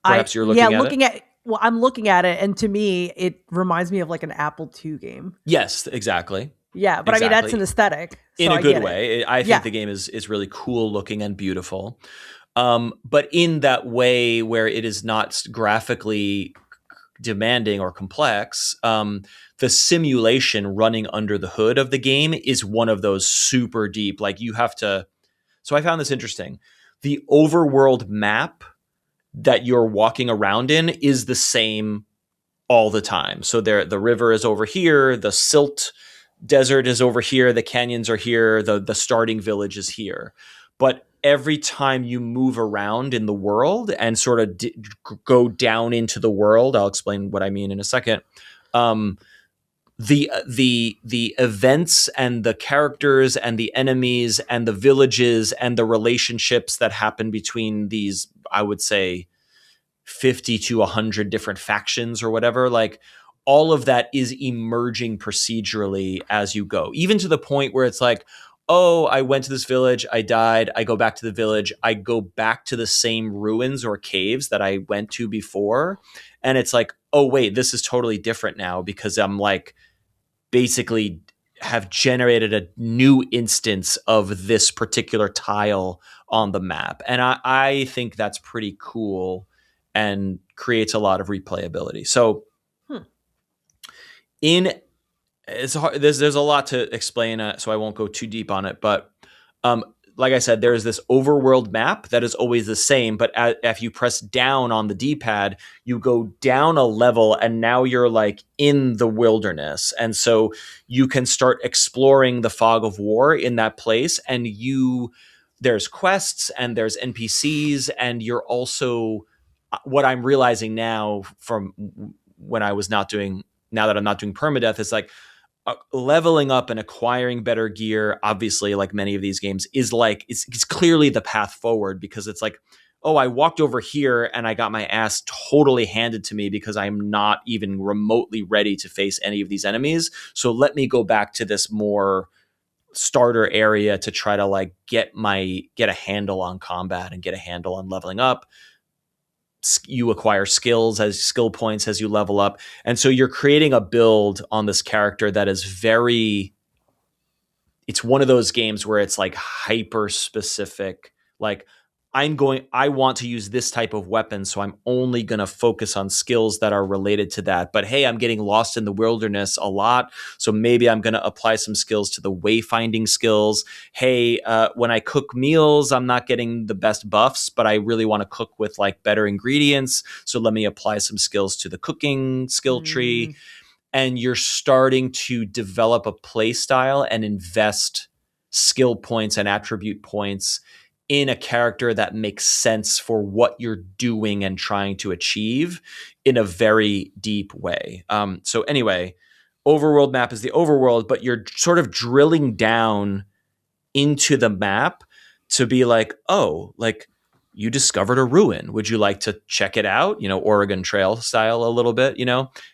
Perhaps you're looking at it. Well, I'm looking at it, and to me, it reminds me of like an Apple II game. Yes, exactly. Yeah, but exactly. I mean, that's an aesthetic. In a good way. I think the game is really cool looking and beautiful. But in that way where it is not graphically demanding or complex, the simulation running under the hood of the game is one of those super deep. Like you have to... So I found this interesting. The overworld map that you're walking around in is the same all the time. So the river is over here, the silt desert is over here, the canyons are here, the starting village is here. But every time you move around in the world and sort of go down into the world, I'll explain what I mean in a second. The events and the characters and the enemies and the villages and the relationships that happen between these, I would say, 50 to 100 different factions or whatever, like all of that is emerging procedurally as you go, even to the point where it's like, oh, I went to this village, I died, I go back to the village, I go back to the same ruins or caves that I went to before. And it's like, oh, wait, this is totally different now because I'm like basically have generated a new instance of this particular tile on the map. And I think that's pretty cool and creates a lot of replayability. So in it's hard. There's a lot to explain, so I won't go too deep on it. But um, like I said, there's this overworld map that is always the same. But if you press down on the D-pad, you go down a level, and now you're like in the wilderness, and so you can start exploring the fog of war in that place. And there's quests and there's NPCs, and you're also what I'm realizing now from when I was not doing now that I'm not doing permadeath is like leveling up and acquiring better gear, obviously, like many of these games, is like it's clearly the path forward, because it's like, oh, I walked over here and I got my ass totally handed to me because I'm not even remotely ready to face any of these enemies. So let me go back to this more starter area to try to like get a handle on combat and get a handle on leveling up. You acquire skill points as you level up, and so you're creating a build on this character that is very, it's one of those games where it's like hyper specific. Like, I want to use this type of weapon, so I'm only going to focus on skills that are related to that. But hey, I'm getting lost in the wilderness a lot, so maybe I'm going to apply some skills to the wayfinding skills. Hey, when I cook meals, I'm not getting the best buffs, but I really want to cook with like better ingredients, so let me apply some skills to the cooking skill tree. And you're starting to develop a play style and invest skill points and attribute points in a character that makes sense for what you're doing and trying to achieve in a very deep way. So anyway, overworld map is the overworld, but you're sort of drilling down into the map to be like, oh, like you discovered a ruin. Would you like to check it out? Oregon Trail style a little bit,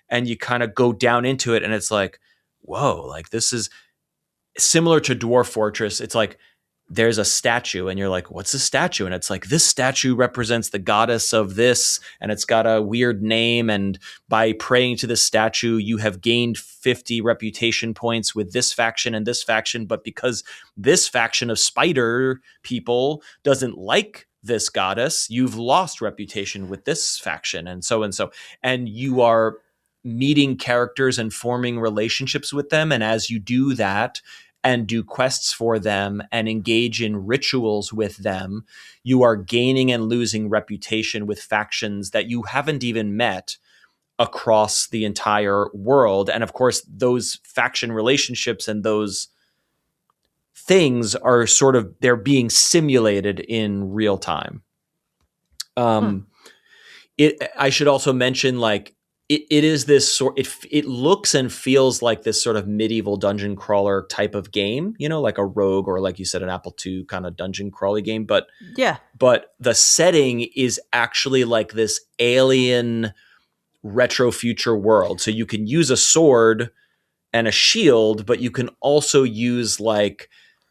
and you kind of go down into it, and it's like, whoa, like this is similar to Dwarf Fortress. It's like there's a statue, and you're like, what's a statue? And it's like, this statue represents the goddess of this, and it's got a weird name. And by praying to this statue, you have gained 50 reputation points with this faction and this faction. But because this faction of spider people doesn't like this goddess, you've lost reputation with this faction, and so and so. And you are meeting characters and forming relationships with them. And as you do that, and do quests for them and engage in rituals with them, you are gaining and losing reputation with factions that you haven't even met across the entire world. And of course, those faction relationships and those things are sort of, they're being simulated in real time. I should also mention, like, it is this sort, it looks and feels like this sort of medieval dungeon crawler type of game, like a Rogue, or like you said, an Apple II kind of dungeon crawly game. But the setting is actually like this alien retro future world. So you can use a sword and a shield, but you can also use like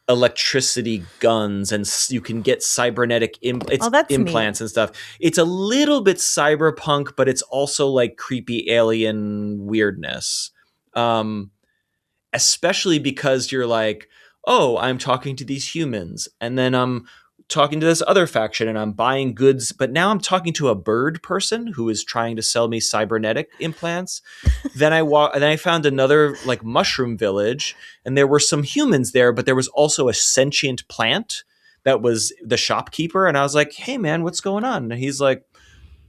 electricity guns, and you can get cybernetic implants and stuff. It's a little bit cyberpunk, but it's also like creepy alien weirdness. Especially because you're like, oh, I'm talking to these humans, and then I'm talking to this other faction, and I'm buying goods, but now I'm talking to a bird person who is trying to sell me cybernetic implants. Then I found another like mushroom village, and there were some humans there, but there was also a sentient plant that was the shopkeeper. And I was like, hey man, what's going on? And he's like,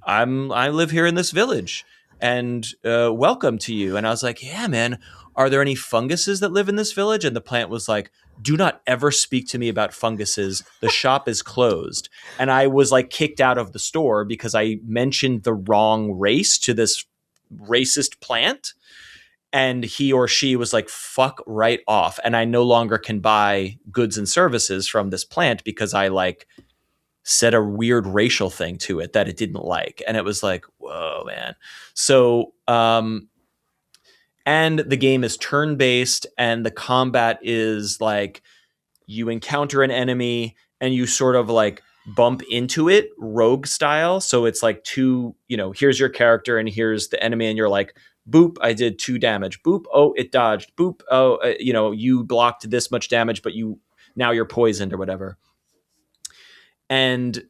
I live here in this village, and welcome to you. And I was like, yeah, man, are there any funguses that live in this village? And the plant was like, do not ever speak to me about funguses. The shop is closed. And I was like kicked out of the store because I mentioned the wrong race to this racist plant. And he or she was like, fuck right off. And I no longer can buy goods and services from this plant because I like said a weird racial thing to it that it didn't like. And it was like, whoa, man. So, and the game is turn-based, and the combat is like you encounter an enemy and you sort of like bump into it rogue style. So it's like here's your character and here's the enemy, and you're like, boop, I did 2 damage. Boop, oh, it dodged. Boop, oh, you blocked this much damage, but now you're poisoned or whatever. And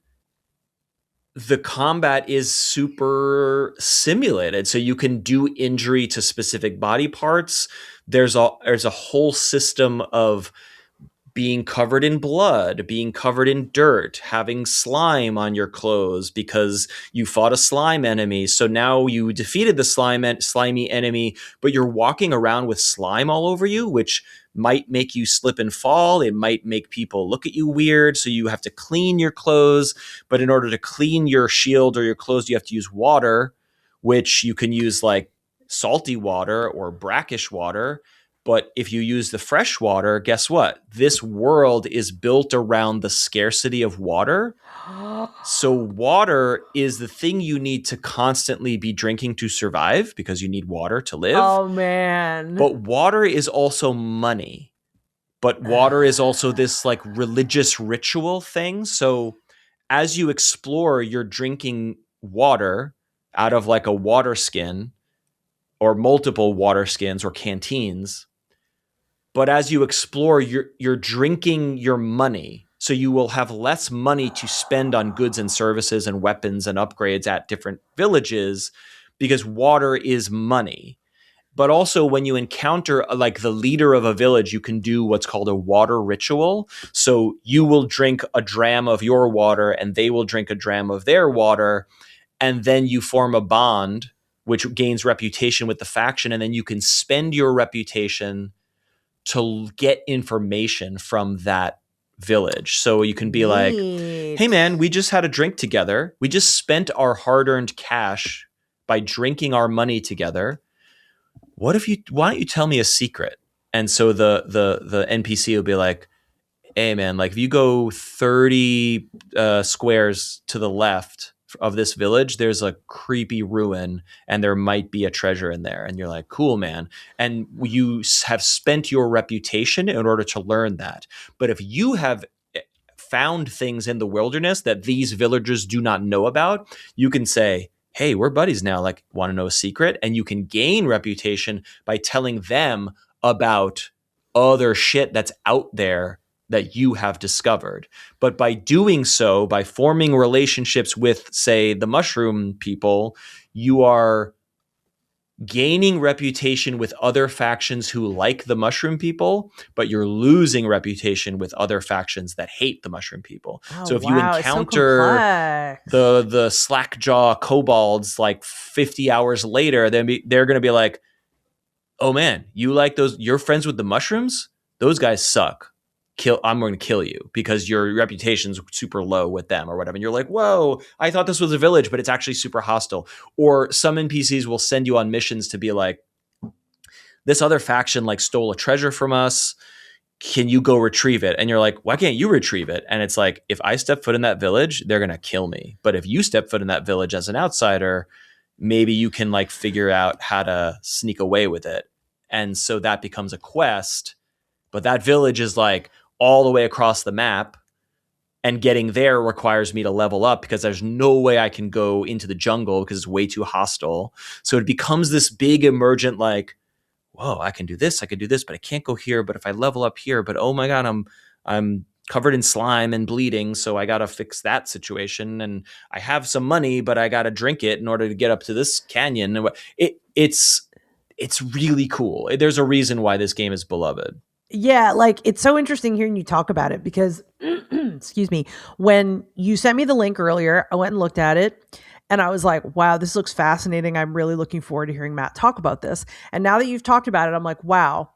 the combat is super simulated, so you can do injury to specific body parts. There's a whole system of being covered in blood, being covered in dirt, having slime on your clothes because you fought a slime enemy. So now you defeated the slimy enemy, but you're walking around with slime all over you, which might make you slip and fall. It might make people look at you weird. So you have to clean your clothes. But in order to clean your shield or your clothes, you have to use water, which you can use like salty water or brackish water. But if you use the fresh water, guess what? This world is built around the scarcity of water. So water is the thing you need to constantly be drinking to survive because you need water to live. Oh man. But water is also money. But water is also this like religious ritual thing. So as you explore, you're drinking water out of like a water skin or multiple water skins or canteens. But as you explore, you're drinking your money. So you will have less money to spend on goods and services and weapons and upgrades at different villages because water is money. But also when you encounter like the leader of a village, you can do what's called a water ritual. So you will drink a dram of your water and they will drink a dram of their water. And then you form a bond, which gains reputation with the faction. And then you can spend your reputation to get information from that village. So you can be like, hey man, we just had a drink together. We just spent our hard-earned cash by drinking our money together. Why don't you tell me a secret? And so the NPC will be like, hey man, like if you go 30 squares to the left of this village, there's a creepy ruin and there might be a treasure in there. And you're like, cool, man. And you have spent your reputation in order to learn that. But if you have found things in the wilderness that these villagers do not know about, you can say, hey, we're buddies now. Like, want to know a secret? And you can gain reputation by telling them about other shit that's out there that you have discovered. But by doing so, by forming relationships with, say, the mushroom people, you are gaining reputation with other factions who like the mushroom people, but you're losing reputation with other factions that hate the mushroom people. Oh, so if wow, you encounter the slackjaw kobolds like 50 hours later, then they're going to be like, oh man, you like those? You're friends with the mushrooms? Those guys suck. I'm going to kill you because your reputation's super low with them or whatever. And you're like, whoa, I thought this was a village, but it's actually super hostile. Or some NPCs will send you on missions to be like, this other faction like stole a treasure from us. Can you go retrieve it? And you're like, why can't you retrieve it? And it's like, if I step foot in that village, they're going to kill me. But if you step foot in that village as an outsider, maybe you can like figure out how to sneak away with it. And so that becomes a quest. But that village is like all the way across the map. And getting there requires me to level up because there's no way I can go into the jungle because it's way too hostile. So it becomes this big emergent like, whoa, I can do this, but I can't go here. But if I level up here, but oh my God, I'm covered in slime and bleeding. So I got to fix that situation. And I have some money, but I got to drink it in order to get up to this canyon. It's really cool. There's a reason why this game is beloved. Yeah, like it's so interesting hearing you talk about it because, excuse me, when you sent me the link earlier, I went and looked at it and I was like, wow, this looks fascinating. I'm really looking forward to hearing Matt talk about this. And now that you've talked about it, I'm like, wow,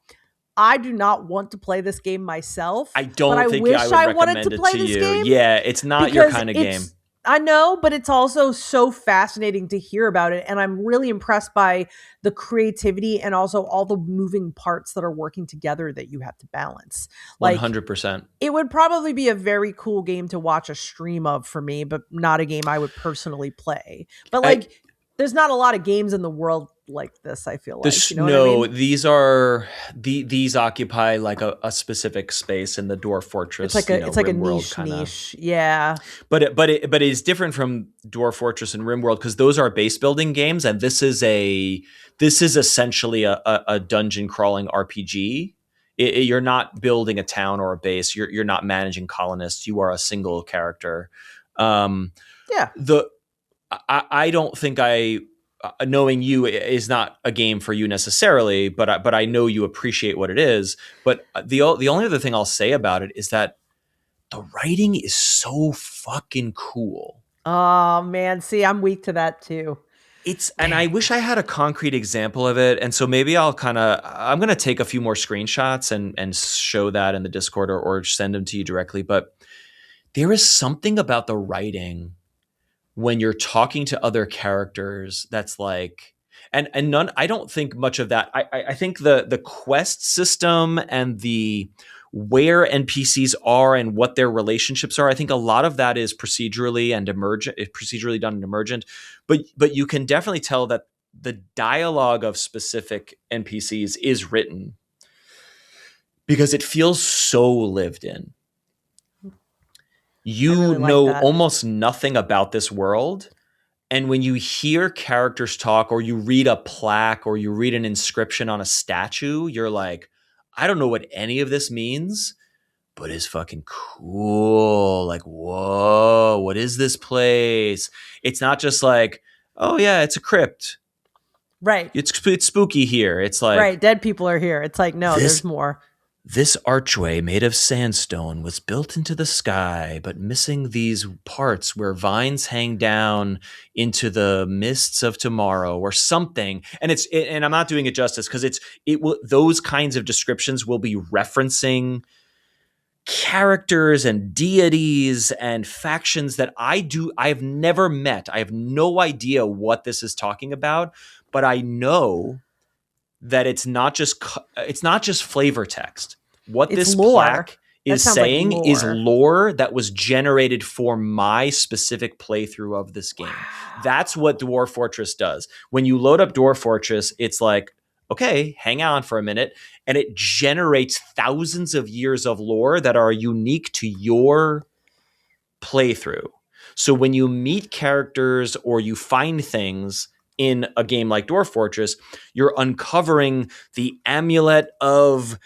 I do not want to play this game myself. I don't but think I wish I would wanted recommend to it play to this you. game. Yeah, it's not your kind of game. I know, but it's also so fascinating to hear about it. And I'm really impressed by the creativity and also all the moving parts that are working together that you have to balance. Like 100%. It would probably be a very cool game to watch a stream of for me, but not a game I would personally play. But like, there's not a lot of games in the world like this, I feel like. You know what I mean? These occupy like a specific space in the Dwarf Fortress. It's like a niche. Yeah. But it is different from Dwarf Fortress and RimWorld because those are base building games, and this is essentially a dungeon crawling RPG. You're not building a town or a base. You're not managing colonists. You are a single character. Yeah. the I don't think knowing you is not a game for you necessarily, but I know you appreciate what it is. But the only other thing I'll say about it is that the writing is so fucking cool. Oh man, see, I'm weak to that too. And I Dang. wish I had a concrete example of it. And so maybe I'm going to take a few more screenshots and show that in the Discord, or send them to you directly. But there is something about the writing when you're talking to other characters that's like, and none, I don't think much of that. I think the quest system and the where NPCs are and what their relationships are, I think a lot of that is procedurally done and emergent. But you can definitely tell that the dialogue of specific NPCs is written because it feels so lived in. I You really like know that. almost nothing about this world. And when you hear characters talk, or you read a plaque, or you read an inscription on a statue, you're like, I don't know what any of this means, but it's fucking cool. Like, whoa, what is this place? It's not just like, oh yeah, it's a crypt. Right. It's spooky here. It's Right. like, Dead people are here. It's like, no, there's this more. This archway made of sandstone was built into the sky, but missing these parts where vines hang down into the mists of tomorrow or something. And I'm not doing it justice, because it will, those kinds of descriptions will be referencing characters and deities and factions that I've never met. I have no idea what this is talking about, but I know that it's not just flavor text. What It's this lore. plaque That is sounds like saying is lore. lore that was generated for my specific playthrough of this game. Wow. That's what Dwarf Fortress does. When you load up Dwarf Fortress, it's like, okay, hang on for a minute, and it generates thousands of years of lore that are unique to your playthrough. So when you meet characters or you find things in a game like Dwarf Fortress, you're uncovering the amulet of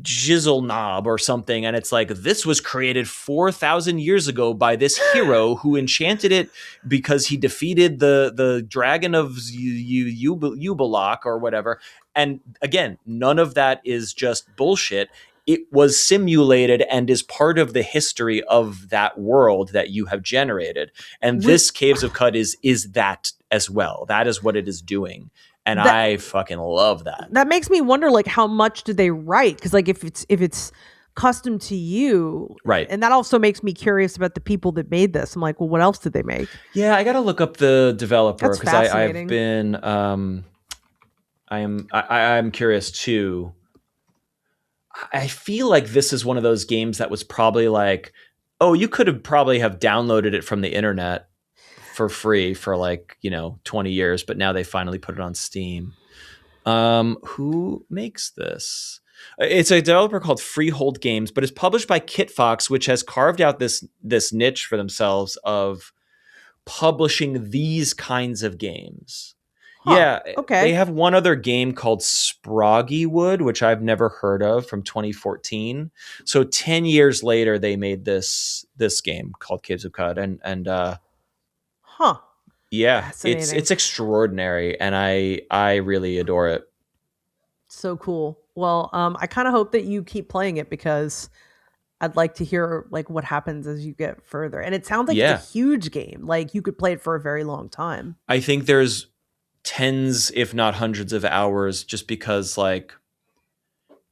Jizzle Knob or something, and it's like, this was created 4,000 years ago by this hero who enchanted it because he defeated the dragon of Ubelok or whatever. And again, none of that is just bullshit. It was simulated and is part of the history of that world that you have generated. And We this Caves of Qud is that as well. That is what it is doing. And that I fucking love that. that makes me wonder, like, how much did they write? Because like if it's custom to you, Right. and that also makes me curious about the people that made this. I'm like, well, what else did they make? Yeah, I got to look up the developer, That's because I've fascinating. been I'm curious too. I feel like this is one of those games that was probably like, oh, you could have probably have downloaded it from the internet for free for like, 20 years, but now they finally put it on Steam. Who makes this? It's a developer called Freehold Games, but it's published by Kitfox, which has carved out this niche for themselves of publishing these kinds of games. Huh. Yeah, they Okay. have one other game called Sproggywood, which I've never heard of, from 2014. So 10 years later, they made this game called Caves of Qud, and Huh. yeah, it's Fascinating. it's extraordinary, and I really adore it. So cool. Well, I kind of hope that you keep playing it, because I'd like to hear like what happens as you get further. And it sounds like it's a Yeah, huge game. Like you could play it for a very long time. I think there's tens, if not hundreds, of hours, just because like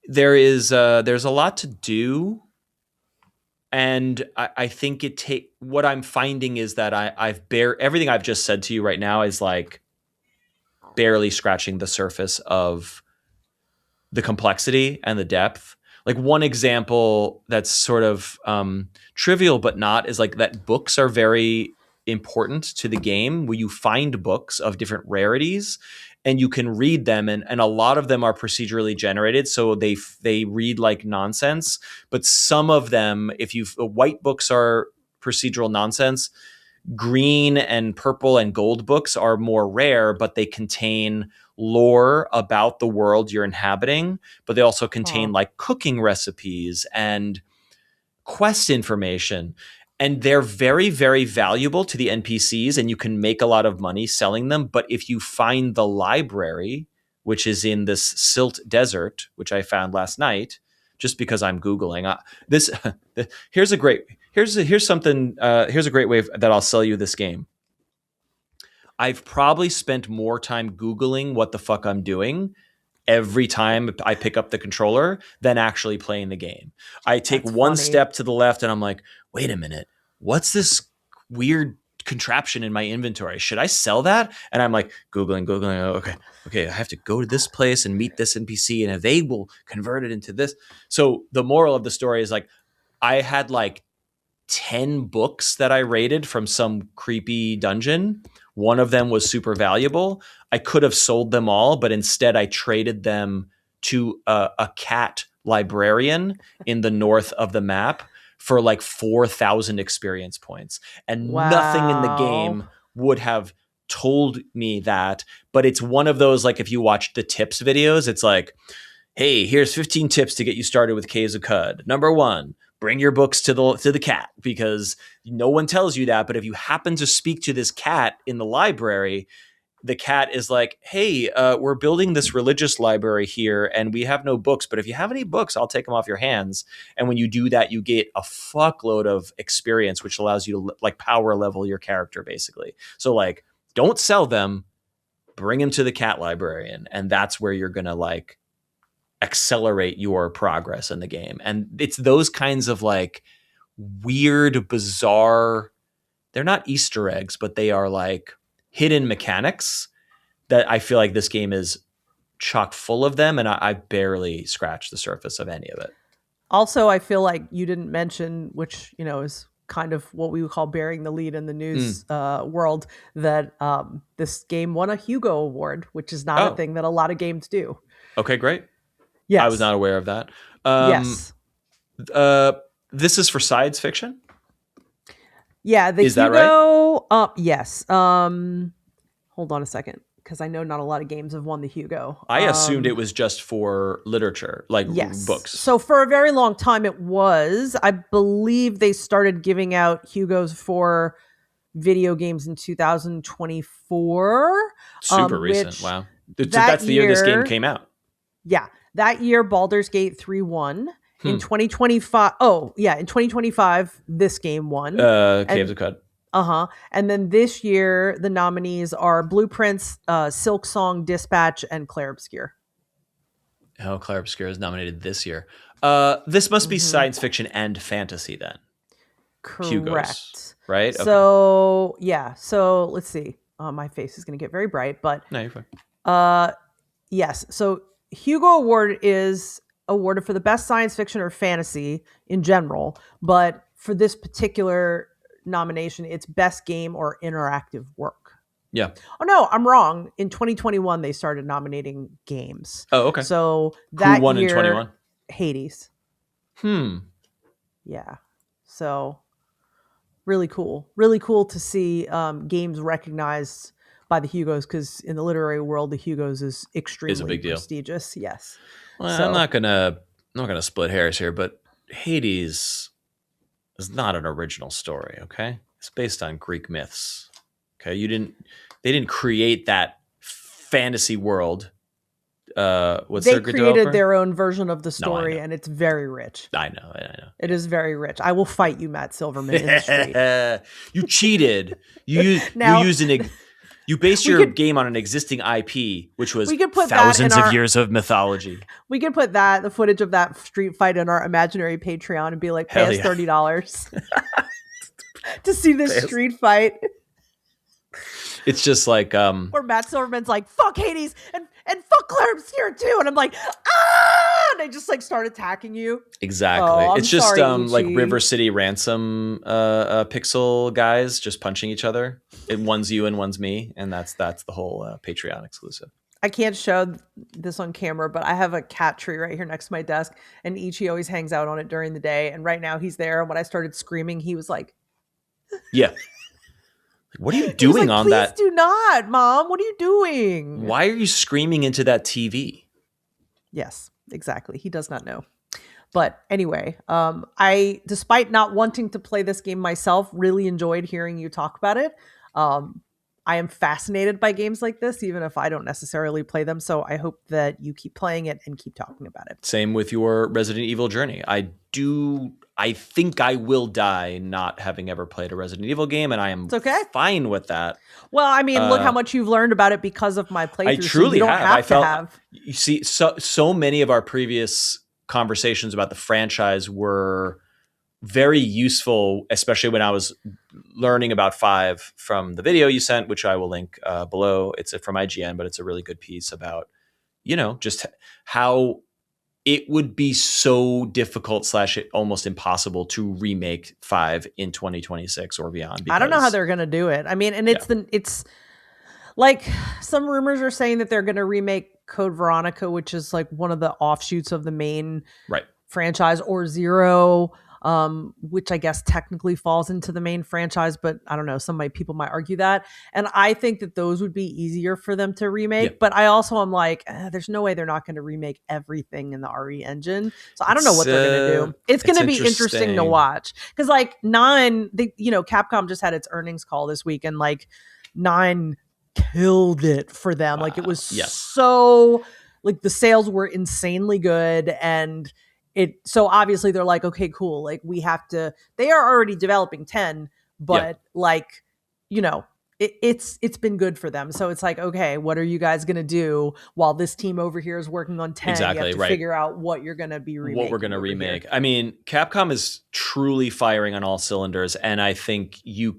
there's a lot to do. And I think what I'm finding is that everything I've just said to you right now is like barely scratching the surface of the complexity and the depth. Like, one example that's sort of trivial but not is like that books are very important to the game, where you find books of different rarities and you can read them, and a lot of them are procedurally generated, so they read like nonsense. But some of them, if you white books are procedural nonsense, green and purple and gold books are more rare, but they contain lore about the world you're inhabiting, but they also Huh. contain like cooking recipes and quest information. and they're very, very valuable to the NPCs, and you can make a lot of money selling them. But if you find the library, which is in this silt desert, which I found last night, just because I'm Googling this, here's a great here's something here's a great way that I'll sell you this game. I've probably spent more time Googling what the fuck I'm doing every time I pick up the controller than actually playing the game. I take one step to the left and I'm like, wait a minute, what's this weird contraption in my inventory? Should I sell that? And I'm like, Googling. Oh, okay, I have to go to this place and meet this NPC, and if they will convert it into this. So the moral of the story is like, I had like 10 books that I raided from some creepy dungeon. One of them was super valuable. I could have sold them all, but instead I traded them to a cat librarian in the north of the map for like 4,000 experience points. And nothing in the game would have told me that. But it's one of those, like, if you watch the tips videos, it's like, hey, here's 15 tips to get you started with Caves of Qud. Number 1, bring your books to the cat, because no one tells you that. But if you happen to speak to this cat in the library, the cat is like, hey, we're building this religious library here and we have no books, but if you have any books, I'll take them off your hands. And when you do that, you get a fuckload of experience, which allows you to like power level your character basically. So like, don't sell them, bring them to the cat librarian. And that's where you're going to like accelerate your progress in the game. And it's those kinds of like weird, bizarre, they're not Easter eggs, but they are like hidden mechanics that I feel like this game is chock full of them. And I barely scratched the surface of any of it. Also, I feel like you didn't mention, which, you know, is kind of what we would call bearing the lead in the news world, that this game won a Hugo Award, which is not a thing that a lot of games do. Okay, great. Yes. I was not aware of that. Yes. This is for science fiction? Yeah, the is Hugo, that right? Yes. Hold on a second, because I know not a lot of games have won the Hugo. I assumed it was just for literature, like books. So for a very long time it was. I believe they started giving out Hugos for video games in 2024. Super recent. Wow. That's the year this game came out. Yeah. That year, Baldur's Gate 3 won. In 2025, in 2025, this game won. Caves of Qud. And then this year, the nominees are Blueprints, Silksong, Dispatch, and Clair Obscur. Oh, Clair Obscur is nominated this year. This must be science fiction and fantasy then. Correct. Hugos, right? So, okay. Yeah. So, let's see. My face is going to get very bright, but... No, you're fine. Yes. So, Hugo Award is awarded for the best science fiction or fantasy in general, but for this particular nomination, it's best game or interactive work. Yeah. Oh no, I'm wrong. In 2021, they started nominating games. Oh, okay. So that Who won year, in 21? Hades. Yeah. So really cool. Really cool to see games recognized by the Hugos, because in the literary world, the Hugos is extremely a big deal. Prestigious. Yes. Well, I'm not gonna split hairs here, but Hades is not an original story. Okay, it's based on Greek myths. Okay, they didn't create that fantasy world. They created their own version of the story, and it's very rich. I know. It is very rich. I will fight you, Matt Silverman, in the street. You cheated. You based your game on an existing IP, which was thousands of years of mythology. We could put the footage of that street fight in our imaginary Patreon and be like, pay us $30 to see this street fight. It's just like... where Matt Silverman's like, fuck Hades and fuck Clair Obscur too. And I'm like, ah! And I just like start attacking you. Exactly. It's just like River City Ransom pixel guys just punching each other. One's you and one's me. And that's the whole Patreon exclusive. I can't show this on camera, but I have a cat tree right here next to my desk. And Ichi always hangs out on it during the day. And right now he's there. And when I started screaming, he was like... Yeah. What are you doing on that? Please do not, Mom. What are you doing? Why are you screaming into that TV? Yes, exactly. He does not know. But anyway, I, despite not wanting to play this game myself, really enjoyed hearing you talk about it. I am fascinated by games like this, even if I don't necessarily play them. So I hope that you keep playing it and keep talking about it. Same with your Resident Evil journey. I think I will die not having ever played a Resident Evil game, and I am fine with that. Well, I mean, look how much you've learned about it because of my playthrough. I truly so you don't have to have. You see, so many of our previous conversations about the franchise were very useful, especially when I was learning about 5 from the video you sent, which I will link below. It's from IGN, but it's a really good piece about, just how it would be so difficult / almost impossible to remake 5 in 2026 or beyond. I don't know how they're going to do it. I mean, and it's like some rumors are saying that they're going to remake Code Veronica, which is like one of the offshoots of the main franchise, or Zero, which I guess technically falls into the main franchise, but I don't know. People might argue that. And I think that those would be easier for them to remake. Yeah. But I also am like, there's no way they're not going to remake everything in the RE engine. So I don't know what they're going to do. It's going to be interesting to watch. Because like 9, Capcom just had its earnings call this week, and like 9 killed it for them. Like it was so, like the sales were insanely good, and so obviously they're like, okay, cool. Like they are already developing 10, but it's been good for them. So it's like, okay, what are you guys going to do while this team over here is working on 10? Exactly. You have to figure out what you're going to be remaking. What we're going to remake. Here. I mean, Capcom is truly firing on all cylinders. And I think you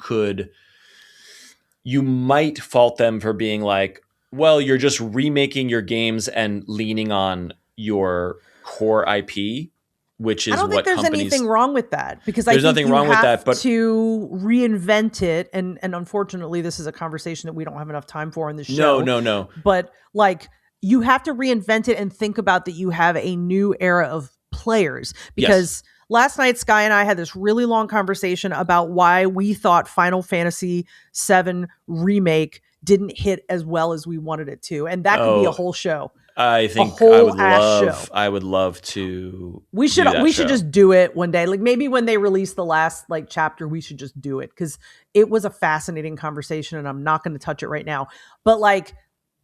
might fault them for being like, well, you're just remaking your games and leaning on your core IP, which is what companies... I don't think there's anything wrong with that, because there's nothing wrong with that, but to reinvent it, and unfortunately, this is a conversation that we don't have enough time for in the show. No. But like, you have to reinvent it and think about that you have a new era of players, because last night Sky and I had this really long conversation about why we thought Final Fantasy VII Remake didn't hit as well as we wanted it to, and that could be a whole show. I think I would love to. We should just do it one day. Like maybe when they release the last like chapter, we should just do it, because it was a fascinating conversation, and I'm not going to touch it right now. But like,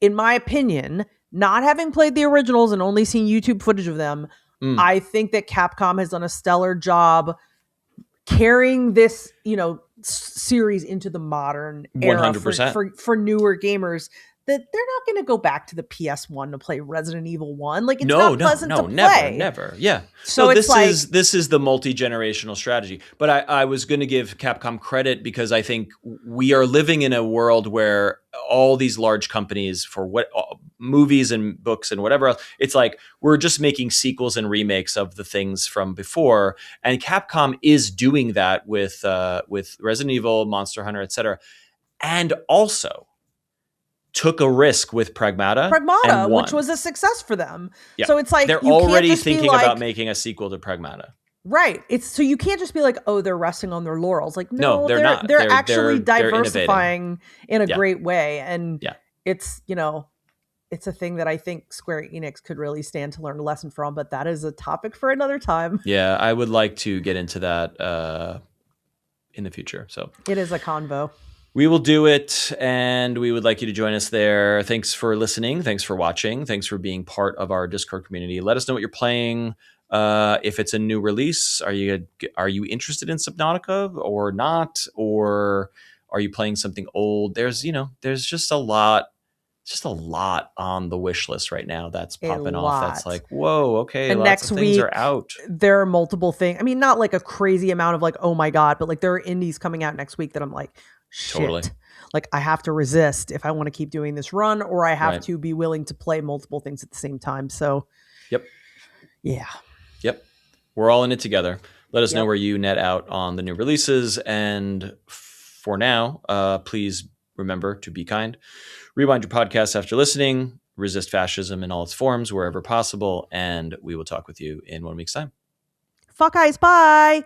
in my opinion, not having played the originals and only seen YouTube footage of them, I think that Capcom has done a stellar job carrying this, series into the modern era 100%. For newer gamers, that they're not going to go back to the PS1 to play Resident Evil 1. Like, it's not pleasant to play. Never. Yeah. So this is the multi-generational strategy. But I was going to give Capcom credit, because I think we are living in a world where all these large companies, for movies and books and whatever else, it's like we're just making sequels and remakes of the things from before. And Capcom is doing that with Resident Evil, Monster Hunter, etc. And also took a risk with Pragmata, which was a success for them. Yeah. So it's like, they're already thinking about making a sequel to Pragmata. Right. So you can't just be like, oh, they're resting on their laurels. Like, no, they're not. They're actually diversifying in a great way. And it's, it's a thing that I think Square Enix could really stand to learn a lesson from, but that is a topic for another time. Yeah, I would like to get into that in the future. So it is a convo. We will do it, and we would like you to join us there. Thanks for listening. Thanks for watching. Thanks for being part of our Discord community. Let us know what you're playing. If it's a new release, are you interested in Subnautica or not? Or are you playing something old? There's just a lot. Just a lot on the wish list right now that's popping off. That's like, whoa, okay. And lots next of things week are out. There are multiple things. I mean, not like a crazy amount of like, oh my God, but like there are indies coming out next week that I'm like, shit. Totally. Like I have to resist if I want to keep doing this run, or I have to be willing to play multiple things at the same time. So, yeah. Yep. We're all in it together. Let us know where you net out on the new releases. And for now, please remember to be kind. Rewind your podcast after listening. Resist fascism in all its forms wherever possible. And we will talk with you in 1 week's time. Fuck eyes. Bye.